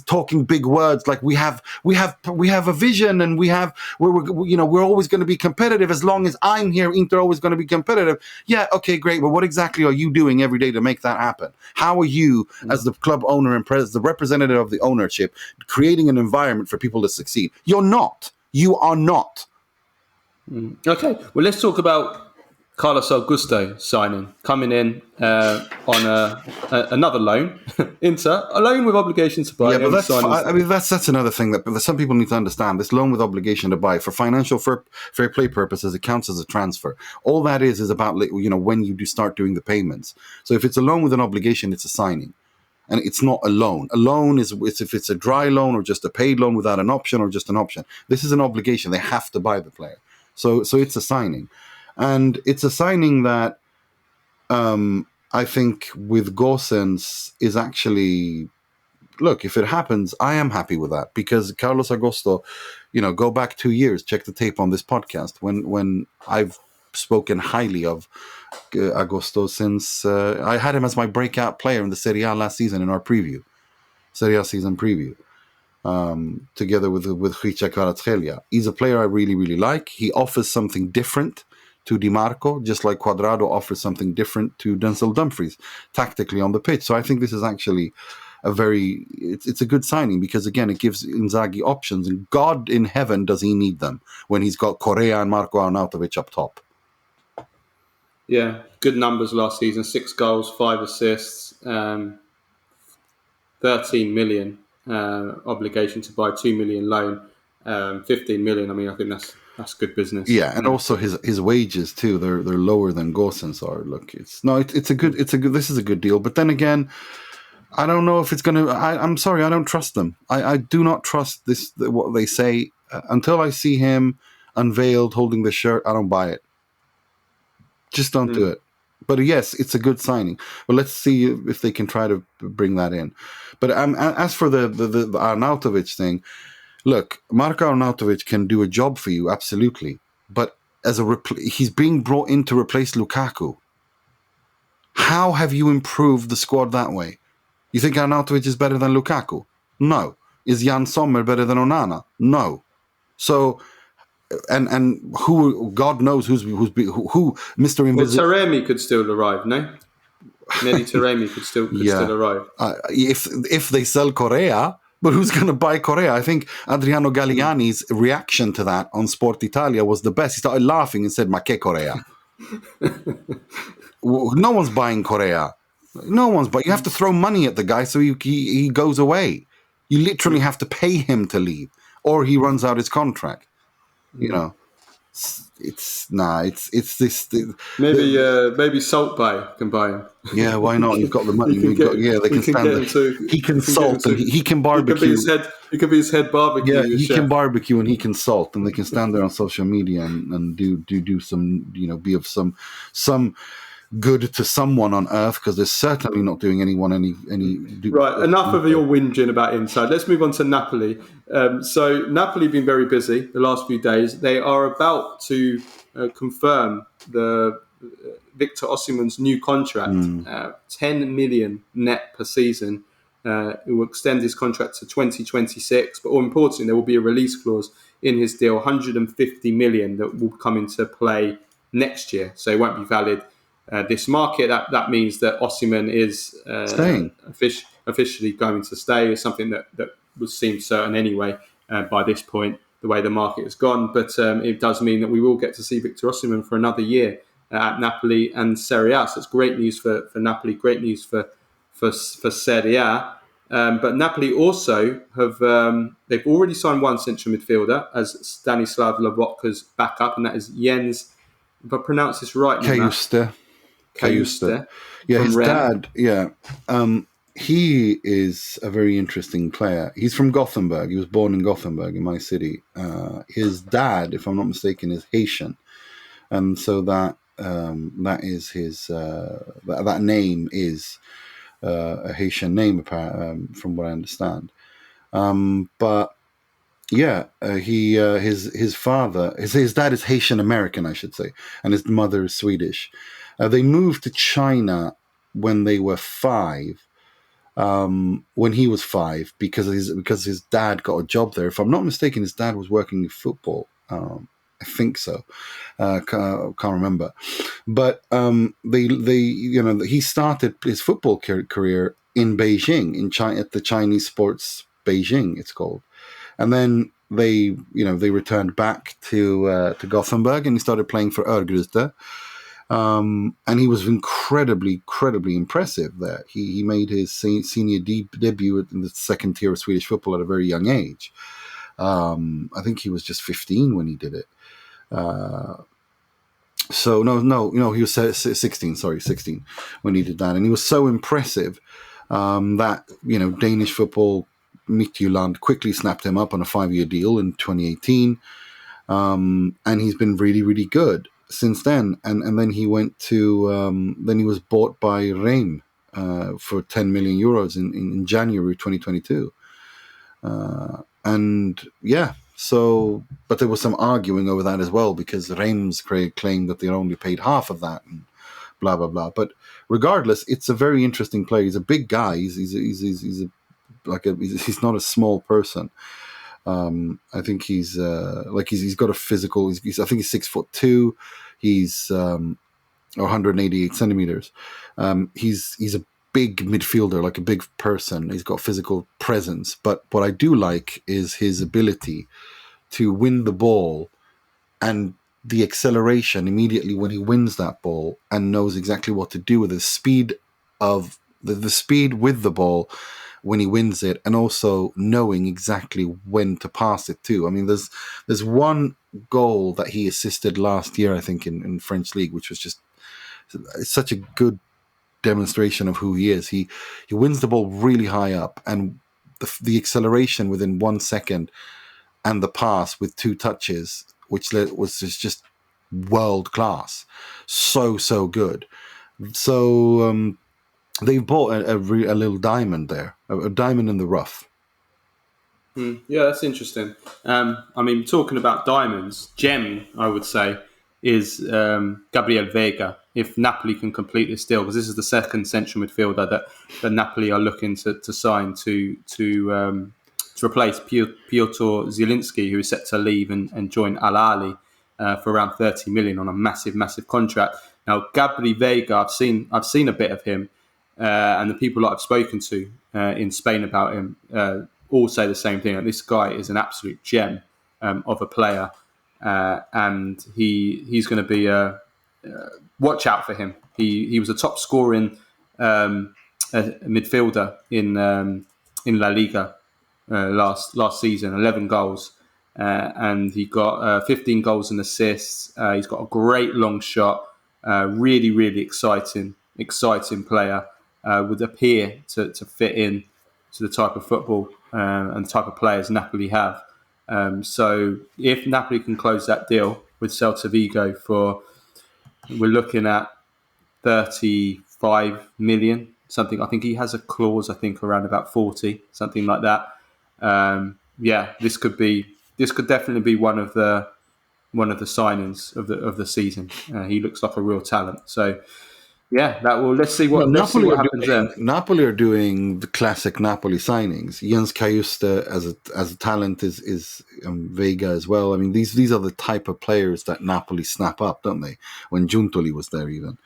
talking big words like we have a vision and we're always going to be competitive as long as I'm here. Inter always going to be competitive. Yeah, okay, great. But what exactly are you doing every day to make that happen? How are you, as the club owner and the representative of the ownership, creating an environment for people to succeed? You're not. You are not. Okay, well, let's talk about Carlos Augusto signing, coming in on another loan. Inter, a loan with obligation to buy. Yeah, but that's another thing that some people need to understand. This loan with obligation to buy, for financial fair play purposes, it counts as a transfer. All that is about when you start doing the payments. So if it's a loan with an obligation, it's a signing. And it's not a loan. A loan is if it's a dry loan or just a paid loan without an option or just an option. This is an obligation. They have to buy the player. So it's a signing. And it's a signing that I think with Gosens is actually... Look, if it happens, I am happy with that. Because Carlos Augusto, go back 2 years, check the tape on this podcast. When I've spoken highly of Augusto since I had him as my breakout player in the Serie A last season in our Serie A season preview, together with Hricha Kvaratskhelia. He's a player I really, really like. He offers something different to Di Marco, just like Cuadrado offers something different to Denzel Dumfries tactically on the pitch. So I think this is actually it's a good signing because, again, it gives Inzaghi options, and God in heaven does he need them when he's got Correa and Marko Arnautovic up top. Yeah, good numbers last season. 6 goals, 5 assists, 13 million obligation to buy, 2 million loan, 15 million. I mean, I think that's good business. Yeah, and also his wages too. They're lower than Gosens are. Look, this is a good deal. But then again, I don't know if it's going to. I'm sorry, I don't trust them. I do not trust what they say until I see him unveiled holding the shirt. I don't buy it. Just don't do it. But yes, it's a good signing. But let's see if they can try to bring that in. But as for the Arnautovic thing, look, Marko Arnautovic can do a job for you, absolutely. But he's being brought in to replace Lukaku. How have you improved the squad that way? You think Arnautovic is better than Lukaku? No. Is Jan Sommer better than Onana? No. So... And who God knows who Mr. Invisible. Well, Taremi could still arrive, no? Maybe Taremi could still arrive. If they sell Correa, but who's going to buy Correa? I think Adriano Galliani's reaction to that on Sport Italia was the best. He started laughing and said, "Ma che Correa?" No one's buying Correa. No one's buying. You have to throw money at the guy so he goes away. You literally have to pay him to leave, or he runs out his contract. It's this. Maybe Salt Bay can buy him. Yeah, why not? You've got the money. They can stand there. He can salt and he can barbecue. He can be his head barbecue. Yeah, he can barbecue and he can salt, and they can stand there on social media and do some be of some good to someone on earth, because they're certainly not doing anyone any. Right, enough of your whinging about inside. Let's move on to Napoli. So Napoli have been very busy the last few days. They are about to confirm the Victor Osimhen's new contract, 10 million net per season. It will extend his contract to 2026, but more importantly, there will be a release clause in his deal, 150 million, that will come into play next year. So it won't be valid this market. That means that Osimhen is Staying. officially going to stay. It's something that was seemed certain anyway by this point, the way the market has gone. But it does mean that we will get to see Victor Osimhen for another year at Napoli and Serie A. So it's great news for Napoli, great news for Serie A. But Napoli also have they've already signed one central midfielder as Stanislav Lobotka's backup, and that is Jens, if I pronounce this right, Cajuste. Yeah, his Rennes. dad. Yeah, he is a very interesting player. He's from Gothenburg. He was born in Gothenburg, in my city. His dad, if I'm not mistaken, is Haitian, and so that is his that name is a Haitian name, from what I understand. But yeah, his father, his dad is Haitian American, I should say, and his mother is Swedish. They moved to China when they were 5. When he was 5, because his dad got a job there. If I'm not mistaken, his dad was working in football. I think so. Can't remember. But he started his football career in Beijing, in China, at the Chinese Sports Beijing, it's called. And then they returned back to Gothenburg, and he started playing for Augusto. And he was incredibly impressive there. He made his senior debut in the second tier of Swedish football at a very young age. I think he was just 15 when he did it. So no, he was 16. Sorry, 16 when he did that, and he was so impressive that Danish football, Midtjylland, quickly snapped him up on a 5-year deal in 2018, and he's been really good since then. And then he went to then he was bought by Reims for 10 million euros in January 2022, and yeah. So, but there was some arguing over that as well, because Reims claimed that they only paid half of that, and blah blah blah. But regardless, it's a very interesting player. He's a big guy. He's not a small person. I think he's got a physical. I think he's 6'2". He's 188 centimeters. He's a big midfielder, like a big person. He's got physical presence. But what I do like is his ability to win the ball and the acceleration immediately when he wins that ball, and knows exactly what to do with the speed of the speed with the ball when he wins it, and also knowing exactly when to pass it to. I mean, there's one goal that he assisted last year, I think, in French League, which was just such a good demonstration of who he is. He wins the ball really high up, and the acceleration within 1 second, and the pass with 2 touches, which was just world class, so good. So they bought a little diamond there, a diamond in the rough. Yeah, that's interesting. I mean, talking about diamonds, gem, I would say, is Gabriel Veiga. If Napoli can complete this deal, because this is the second central midfielder that Napoli are looking to sign to replace Piotr Sielinski, who is set to leave and join Al Ahly for around 30 million on a massive contract. Now, Gabriel Veiga, I've seen a bit of him, and the people that I've spoken to in Spain about him all say the same thing. That this guy is an absolute gem of a player, and he's going to be watch out for him. He was a top scoring midfielder in La Liga last season, 11 goals, and he got 15 goals and assists. He's got a great long shot, really exciting player. Would appear to fit in to the type of football and the type of players Napoli have. So if Napoli can close that deal with Celta Vigo we're looking at 35 million, something. I think he has a clause, I think, around about 40, something like that. This could definitely be one of the signings of the season. He looks like a real talent. So yeah, let's see what happens there. Napoli are doing the classic Napoli signings. Jens Cajuste as a talent is Veiga as well. I mean, these are the type of players that Napoli snap up, don't they? When Giuntoli was there, even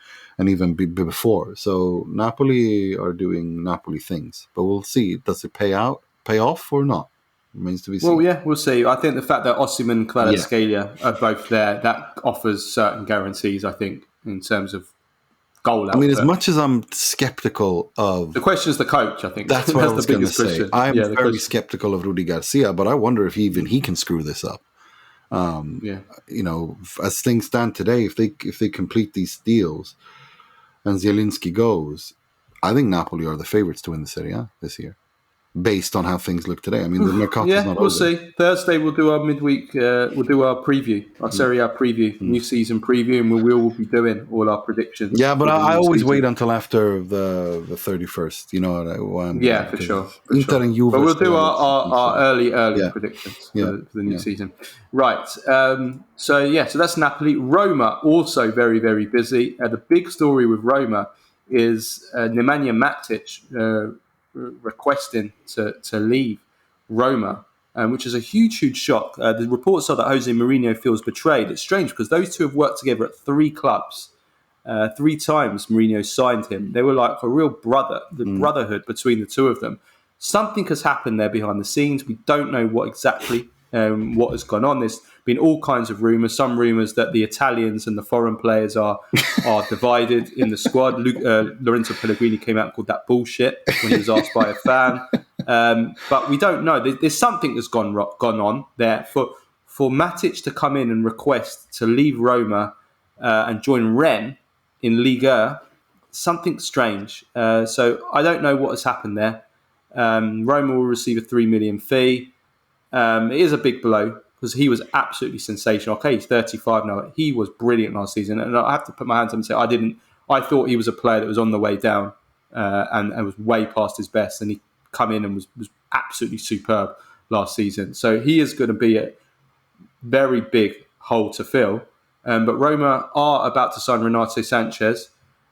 before. So Napoli are doing Napoli things, but we'll see. Does it pay off or not? Remains to be seen. Well, yeah, we'll see. I think the fact that Osimhen and Kvaratskhelia are both there, that offers certain guarantees, I think, in terms of goal output. I mean, as much as I'm skeptical of... The question is the coach, I think. That's what I was going to say. Question. I'm very skeptical of Rudi Garcia, but I wonder if even he can screw this up. As things stand today, if they complete these deals and Zielinski goes, I think Napoli are the favourites to win the Serie A this year, based on how things look today. I mean, the Mercato is not over. We'll see. Thursday we'll do our midweek, we'll do our preview, our Serie A preview, new season preview, and we will be doing all our predictions. Yeah, but I always wait until after the 31st, you know. For sure. Inter and Juve. But we'll do our early predictions for the new season. Right. So that's Napoli. Roma, also very, very busy. The big story with Roma is Nemanja Matic requesting to leave Roma, which is a huge shock. The reports are that Jose Mourinho feels betrayed. It's strange because those two have worked together at 3 clubs. 3 times Mourinho signed him. They were like a real brotherhood between the two of them. Something has happened there behind the scenes. We don't know what exactly what has gone on. There's been all kinds of rumours. Some rumours that the Italians and the foreign players are divided in the squad. Lorenzo Pellegrini came out and called that bullshit when he was asked by a fan. But we don't know. There's something that's gone on there. For Matic to come in and request to leave Roma and join Rennes in Liga, something strange. So I don't know what has happened there. Roma will receive a 3 million fee. It is a big blow because he was absolutely sensational. Okay, he's 35 now. He was brilliant last season, and I have to put my hands up and say I thought he was a player that was on the way down and was way past his best, and he come in and was absolutely superb last season. So he is going to be a very big hole to fill. But Roma are about to sign Renato Sanches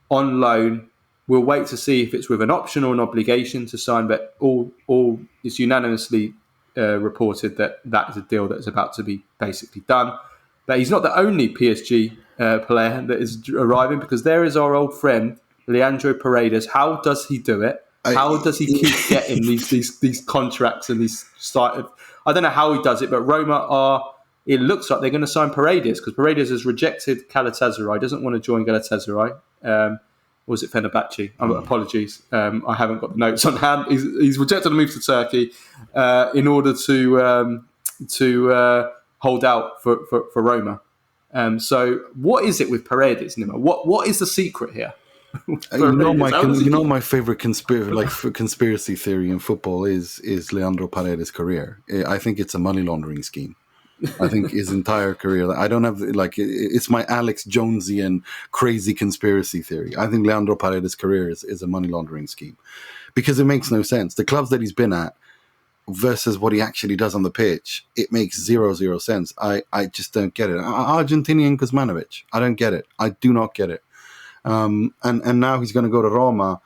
on loan. We'll wait to see if it's with an option or an obligation to sign, but all is unanimously reported that is a deal that is about to be basically done. But he's not the only PSG player that is arriving, because there is our old friend Leandro Paredes. How does he do it? How does he keep getting these contracts and these site? I don't know how he does it, but Roma are. It looks like they're going to sign Paredes because Paredes has rejected Galatasaray. Doesn't want to join Galatasaray. Or was it Fenerbahce? Apologies, I haven't got the notes on hand. He's rejected a move to Turkey in order to hold out for Roma. So what is it with Paredes, Nima? What is the secret here? My favorite conspiracy theory in football is Leandro Paredes' career. I think it's a money laundering scheme. I think his entire career. I don't have it's my Alex Jonesian crazy conspiracy theory. I think Leandro Paredes' career is a money laundering scheme because it makes no sense. The clubs that he's been at versus what he actually does on the pitch, it makes zero sense. I just don't get it. Argentinian Kuzmanovic, I don't get it. I do not get it. And now he's going to go to Roma.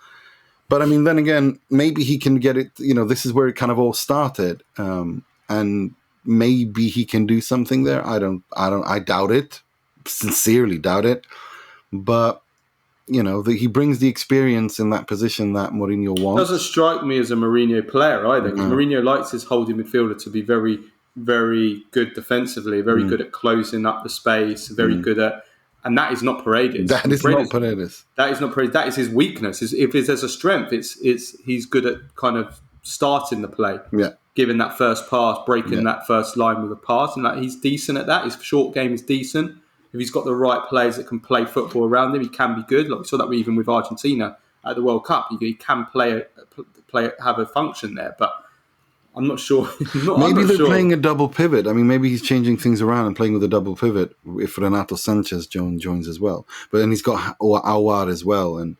But I mean, then again, maybe he can get it. This is where it kind of all started. And maybe he can do something there. I doubt it. Sincerely doubt it. But he brings the experience in that position that Mourinho wants. Doesn't strike me as a Mourinho player either. Because Mourinho likes his holding midfielder to be very, very good defensively, very good at closing up the space, very good at. And that is not Paredes. That is not Paredes. That is not Paredes. That is his weakness. If there's a strength, it's he's good at kind of starting the play. Yeah. Giving that first pass, breaking that first line with a pass, and he's decent at that. His short game is decent. If he's got the right players that can play football around him, he can be good. Like we saw that even with Argentina at the World Cup, he can play have a function there. But I'm not sure. Maybe they're playing a double pivot. I mean, maybe he's changing things around and playing with a double pivot if Renato Sanches joins as well. But then he's got Awar as well. And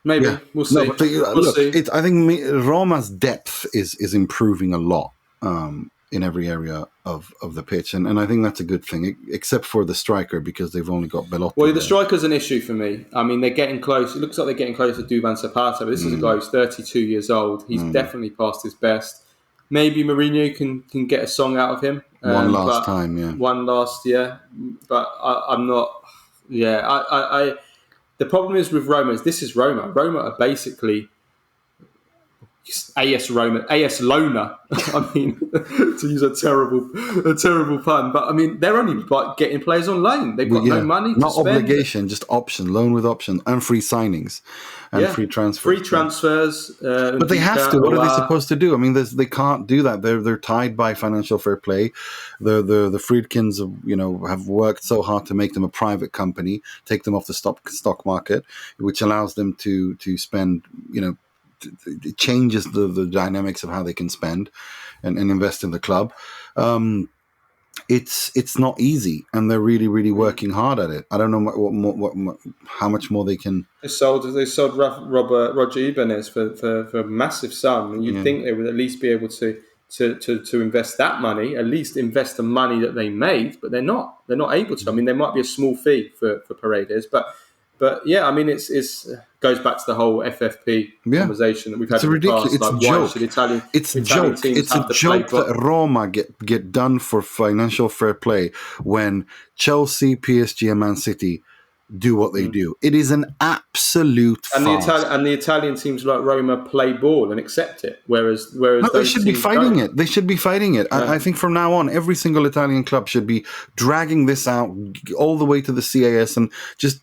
maybe. We'll see. No, but see. I think Roma's depth is improving a lot in every area of the pitch. And I think that's a good thing, except for the striker, because they've only got Belotti. Well, the striker's an issue for me. I mean, they're getting close. It looks like they're getting close to Dusan Zapata, but this is a guy who's 32 years old. He's definitely past his best. Maybe Mourinho can get a song out of him. One last year. But I'm not... Yeah, the problem is with Roma, this is Roma. Roma are basically... AS Lona. I mean, to use a terrible pun, but I mean they're only getting players on loan. They've got no money to not spend. Obligation, just option, loan with option, and free signings and free transfers. Free transfers, but they have to. What are they supposed to do? I mean, they can't do that. They're tied by financial fair play. The Friedkins, have worked so hard to make them a private company, take them off the stock market, which allows them to spend. It changes the dynamics of how they can spend and invest in the club. It's not easy, and they're really, really working hard at it. I don't know how much more they can. They sold Roger Ibanez for a massive sum, and you'd think they would at least be able to invest that money, at least invest the money that they made, but they're not able to. I mean, there might be a small fee for Paredes, but yeah, I mean, it's goes back to the whole FFP conversation that we've had in the past. It's a joke. It's a joke that Roma get done for financial fair play when Chelsea, PSG, and Man City do what they do. It is an absolute farce. The Italian teams like Roma play ball and accept it, whereas they should be fighting it. They should be fighting it. Yeah. I think from now on, every single Italian club should be dragging this out all the way to the CAS and just.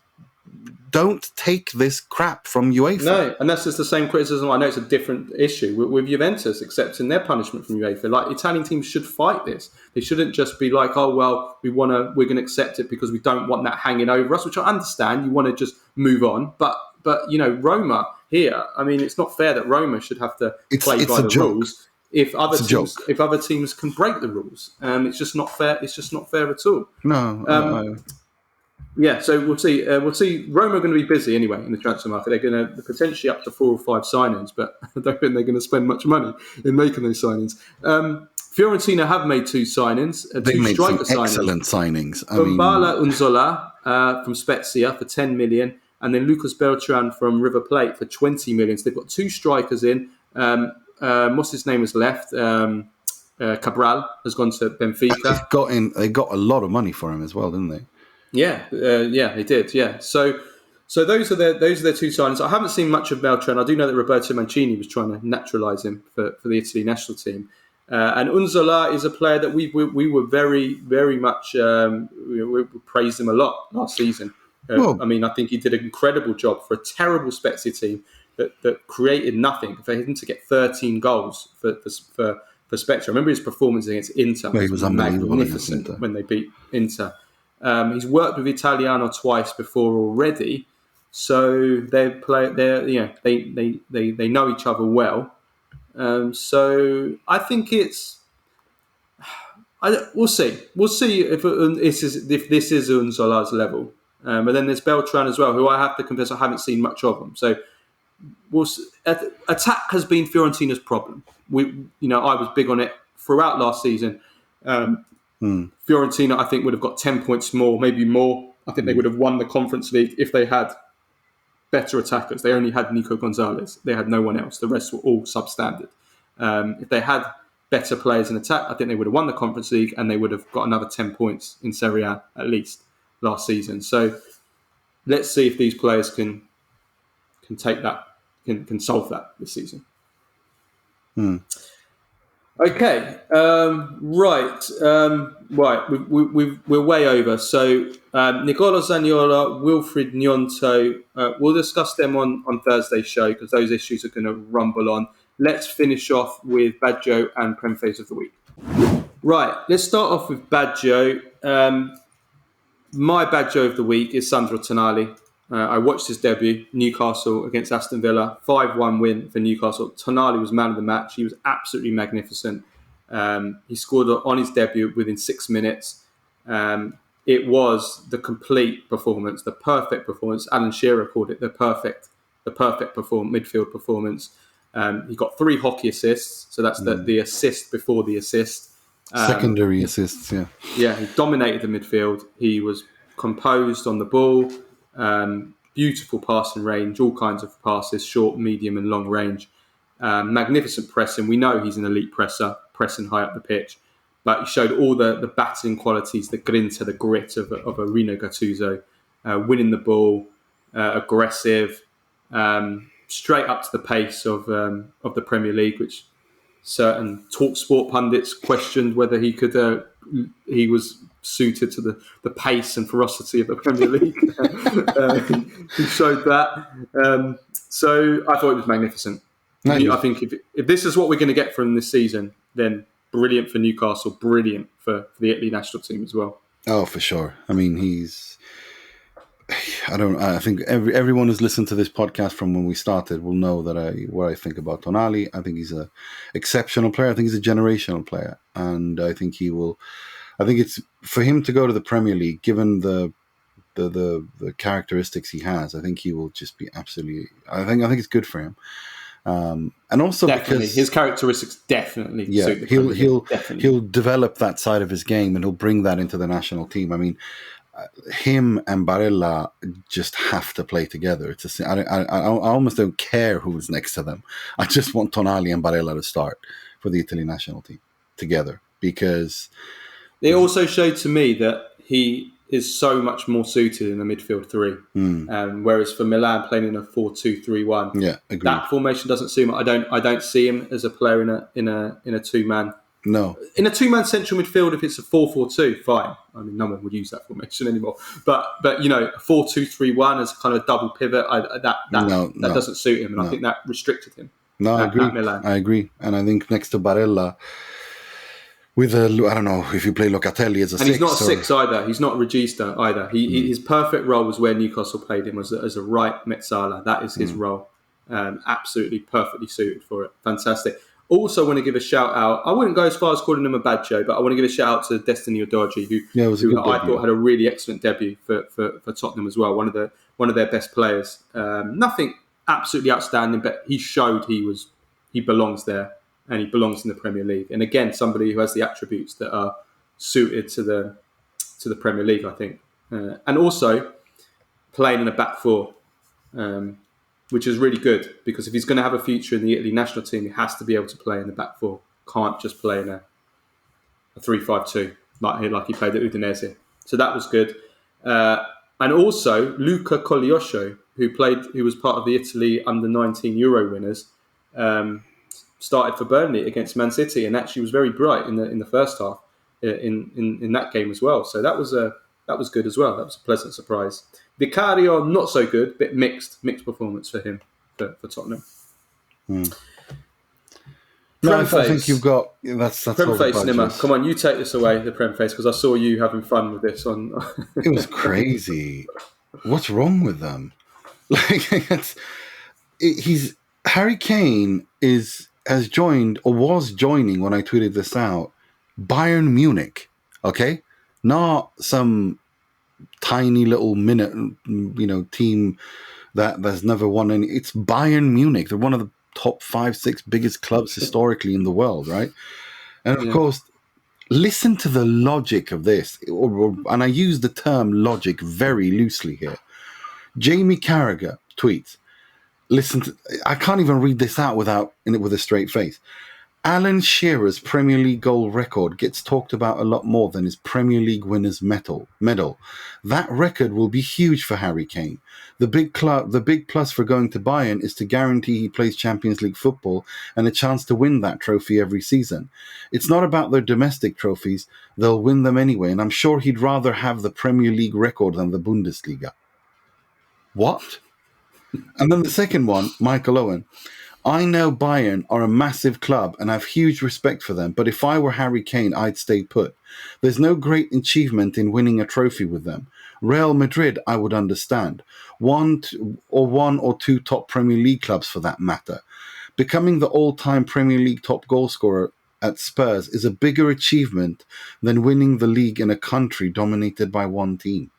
Don't take this crap from UEFA. No, and that's just the same criticism. I know it's a different issue with Juventus accepting their punishment from UEFA. Like, Italian teams should fight this. They shouldn't just be like, oh well, we're going to accept it because we don't want that hanging over us. Which I understand. You want to just move on, but Roma here. I mean, it's not fair that Roma should have to play by the rules if other teams can break the rules. It's just not fair. It's just not fair at all. No. Yeah, so we'll see. Roma are going to be busy anyway in the transfer market. They're going to potentially up to 4 or 5 signings, but I don't think they're going to spend much money in making those signings. Fiorentina have made 2 signings. They made some excellent signings. Umbala Unzola from Spezia for 10 million, and then Lucas Beltran from River Plate for 20 million. So they've got 2 strikers in. What's his name has left? Cabral has gone to Benfica. They got a lot of money for him as well, didn't they? Yeah, they did. Yeah, so those are their 2 signings. I haven't seen much of Beltran. I do know that Roberto Mancini was trying to naturalise him for the Italy national team. And Unzola is a player that we were very, very much we praised him a lot last season. I mean, I think he did an incredible job for a terrible Spezia team that created nothing. For him to get 13 goals for Spezia, I remember his performance against Inter. He was magnificent when they beat Inter. He's worked with Italiano twice before already, so they know each other well. So I think we'll see. We'll see if this is Unzola's level. But then there's Beltran as well, who I have to confess I haven't seen much of him. So attack has been Fiorentina's problem. I was big on it throughout last season. Fiorentina, I think, would have got 10 points more, maybe more. I think they would have won the Conference League if they had better attackers. They only had Nico Gonzalez. They had no one else. The rest were all substandard. If they had better players in attack, I think they would have won the Conference League and they would have got another 10 points in Serie A at least last season. So let's see if these players can take that, can solve that this season. Okay, right. We're way over. So Nicolo Zaniolo, Wilfried Gnonto, we'll discuss them on Thursday's show because those issues are going to rumble on. Let's finish off with Baggio and Prem Phase of the Week. Right, let's start off with Baggio. My Baggio of the Week is Sandro Tonali. I watched his debut, Newcastle against Aston Villa, 5-1 win for Newcastle. Tonali was man of the match. He was absolutely magnificent. He scored on his debut within 6 minutes. It was the complete performance, the perfect performance. Alan Shearer called it the perfect midfield performance. He got 3 hockey assists, so that's the assist before the assist. Secondary assists, yeah. Yeah, he dominated the midfield. He was composed on the ball. Beautiful passing range, all kinds of passes, short, medium and long range. Magnificent pressing. We know he's an elite presser, pressing high up the pitch. But he showed all the battling qualities, the grinta, the grit of a Rino Gattuso. Winning the ball, aggressive, straight up to the pace of the Premier League, which certain TalkSport pundits questioned whether he was suited to the pace and ferocity of the Premier League. He showed that. So I thought it was magnificent. I think if this is what we're going to get from this season, then brilliant for Newcastle, brilliant for the Italy national team as well. Oh, for sure. I mean, I think everyone who's listened to this podcast from when we started will know what I think about Tonali. I think he's an exceptional player. I think he's a generational player. And I think it's for him to go to the Premier League, given the characteristics he has, I think he will just be absolutely, I think it's good for him. And also definitely. because his characteristics definitely suit the he'll definitely. He'll develop that side of his game and he'll bring that into the national team. I mean, him and Barella just have to play together. I almost don't care who's next to them. I just want Tonali and Barella to start for the Italy national team together, because it also showed to me that he is so much more suited in a midfield 3. Whereas for Milan playing in a 4-2-3-1, agreed. That formation doesn't suit him. I don't see him as a player in a 2-man. No. In a 2-man central midfield, if it's a 4-4-2, fine. I mean, no one would use that formation anymore. But a 4-2-3-1 as kind of a double pivot, that doesn't suit him, and I think that restricted him. No, I agree. At Milan. I agree, and I think next to Barella, with I don't know if you play Locatelli as a 6. And he's not a 6 either. He's not a regista either. His perfect role was where Newcastle played him as a right mezzala. That is his role. Absolutely perfectly suited for it. Fantastic. Also want to give a shout out. I wouldn't go as far as calling him a bad show, but I want to give a shout out to Destiny Udogie, who I thought had a really excellent debut for Tottenham as well. One of their best players. Nothing absolutely outstanding, but he showed he belongs there. And he belongs in the Premier League. And again, somebody who has the attributes that are suited to the Premier League, I think. And also playing in a back 4, which is really good, because if he's going to have a future in the Italy national team, he has to be able to play in the back 4. Can't just play in a 3-5-2 like he played at Udinese. So that was good. And also Luca Coglioscio, who was part of the Italy under-19 Euro winners, started for Burnley against Man City, and actually was very bright in the first half in that game as well. So that was good as well. That was a pleasant surprise. Vicario, not so good, bit mixed performance for him for Tottenham. No, I think you've got that's Prem face, Nima. Come on, you take this away, the Prem face, because I saw you having fun with this on. It was crazy. What's wrong with them? Harry Kane has joined, or was joining when I tweeted this out, Bayern Munich, okay? Not some tiny little team that's never won any. It's Bayern Munich. They're one of the top 5-6 biggest clubs historically in the world, right? And of course, listen to the logic of this, and I use the term logic very loosely here. Jamie Carragher tweets, I can't even read this out with a straight face. Alan Shearer's Premier League goal record gets talked about a lot more than his Premier League winners' medal. That record will be huge for Harry Kane. The big plus for going to Bayern is to guarantee he plays Champions League football and a chance to win that trophy every season. It's not about their domestic trophies. They'll win them anyway, and I'm sure he'd rather have the Premier League record than the Bundesliga. What? And then the second one, Michael Owen. I know Bayern are a massive club and have huge respect for them, but if I were Harry Kane, I'd stay put. There's no great achievement in winning a trophy with them. Real Madrid, I would understand. One or two top Premier League clubs for that matter. Becoming the all-time Premier League top goal scorer at Spurs is a bigger achievement than winning the league in a country dominated by one team.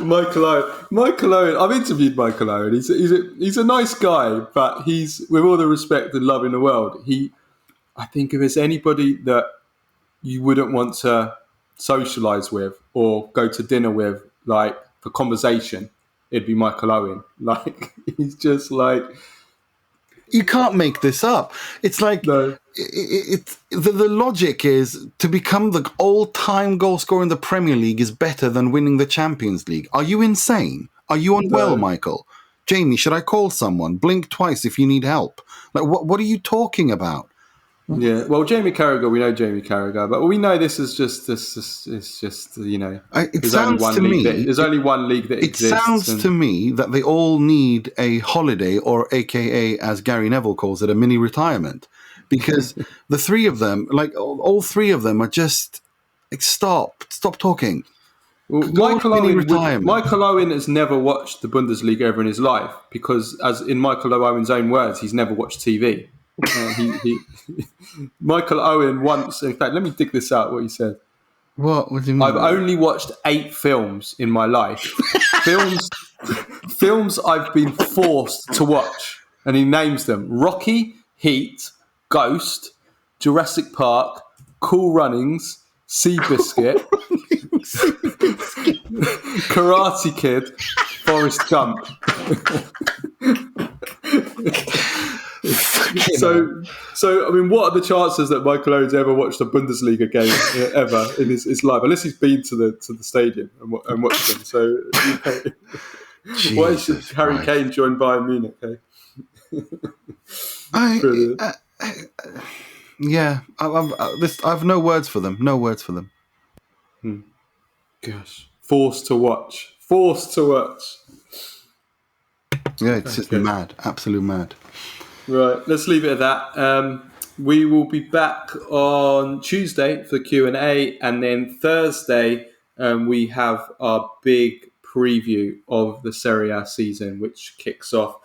Michael Owen. I've interviewed Michael Owen. He's a nice guy, but he's, with all the respect and love in the world, I think if there's anybody that you wouldn't want to socialise with or go to dinner with, like for conversation, it'd be Michael Owen. Like, he's just like, you can't make this up. It's like no. The logic is to become the all-time goal scorer in the Premier League is better than winning the Champions League. Are you insane? Are you unwell, Michael? Jamie, should I call someone? Blink twice if you need help. Like, what are you talking about? Yeah, well, Jamie Carragher, we know Jamie Carragher, but we know this is just it's just, you know, there's only one league that exists. It sounds to me that they all need a holiday, or AKA, as Gary Neville calls it, a mini retirement, because the three of them, like all three of them, are just like, stop talking. Well, Michael Owen has never watched the Bundesliga ever in his life because, as in Michael Owen's own words, he's never watched TV. Michael Owen once, in fact, let me dig this out, what he said. What do you mean? I've only watched 8 films in my life. films I've been forced to watch. And he names them: Rocky, Heat, Ghost, Jurassic Park, Cool Runnings, Seabiscuit, Karate Kid, Forrest Gump. So I mean, what are the chances that Michael Owen's ever watched a Bundesliga game ever in his life, unless he's been to the stadium and watched them? So, you know, why should Harry Kane join Bayern Munich? I have no words for them. No words for them. Gosh, forced to watch. Yeah, it's just mad, absolute mad. Right, let's leave it at that. We will be back on Tuesday for the Q&A, and then Thursday we have our big preview of the Serie A season, which kicks off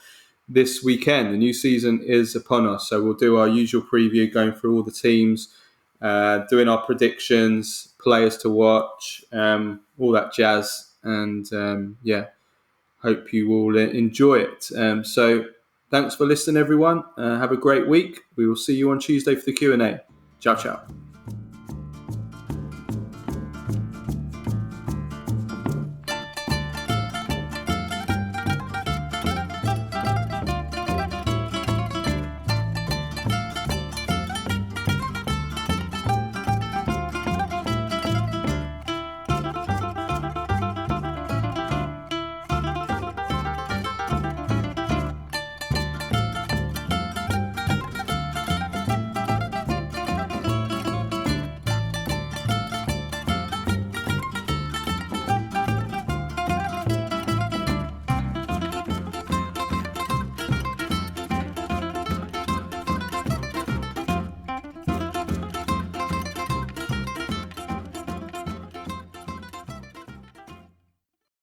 this weekend. The new season is upon us, so we'll do our usual preview, going through all the teams, doing our predictions, players to watch, all that jazz, and hope you all enjoy it. So thanks for listening, everyone. Have a great week. We will see you on Tuesday for the Q&A. Ciao, ciao.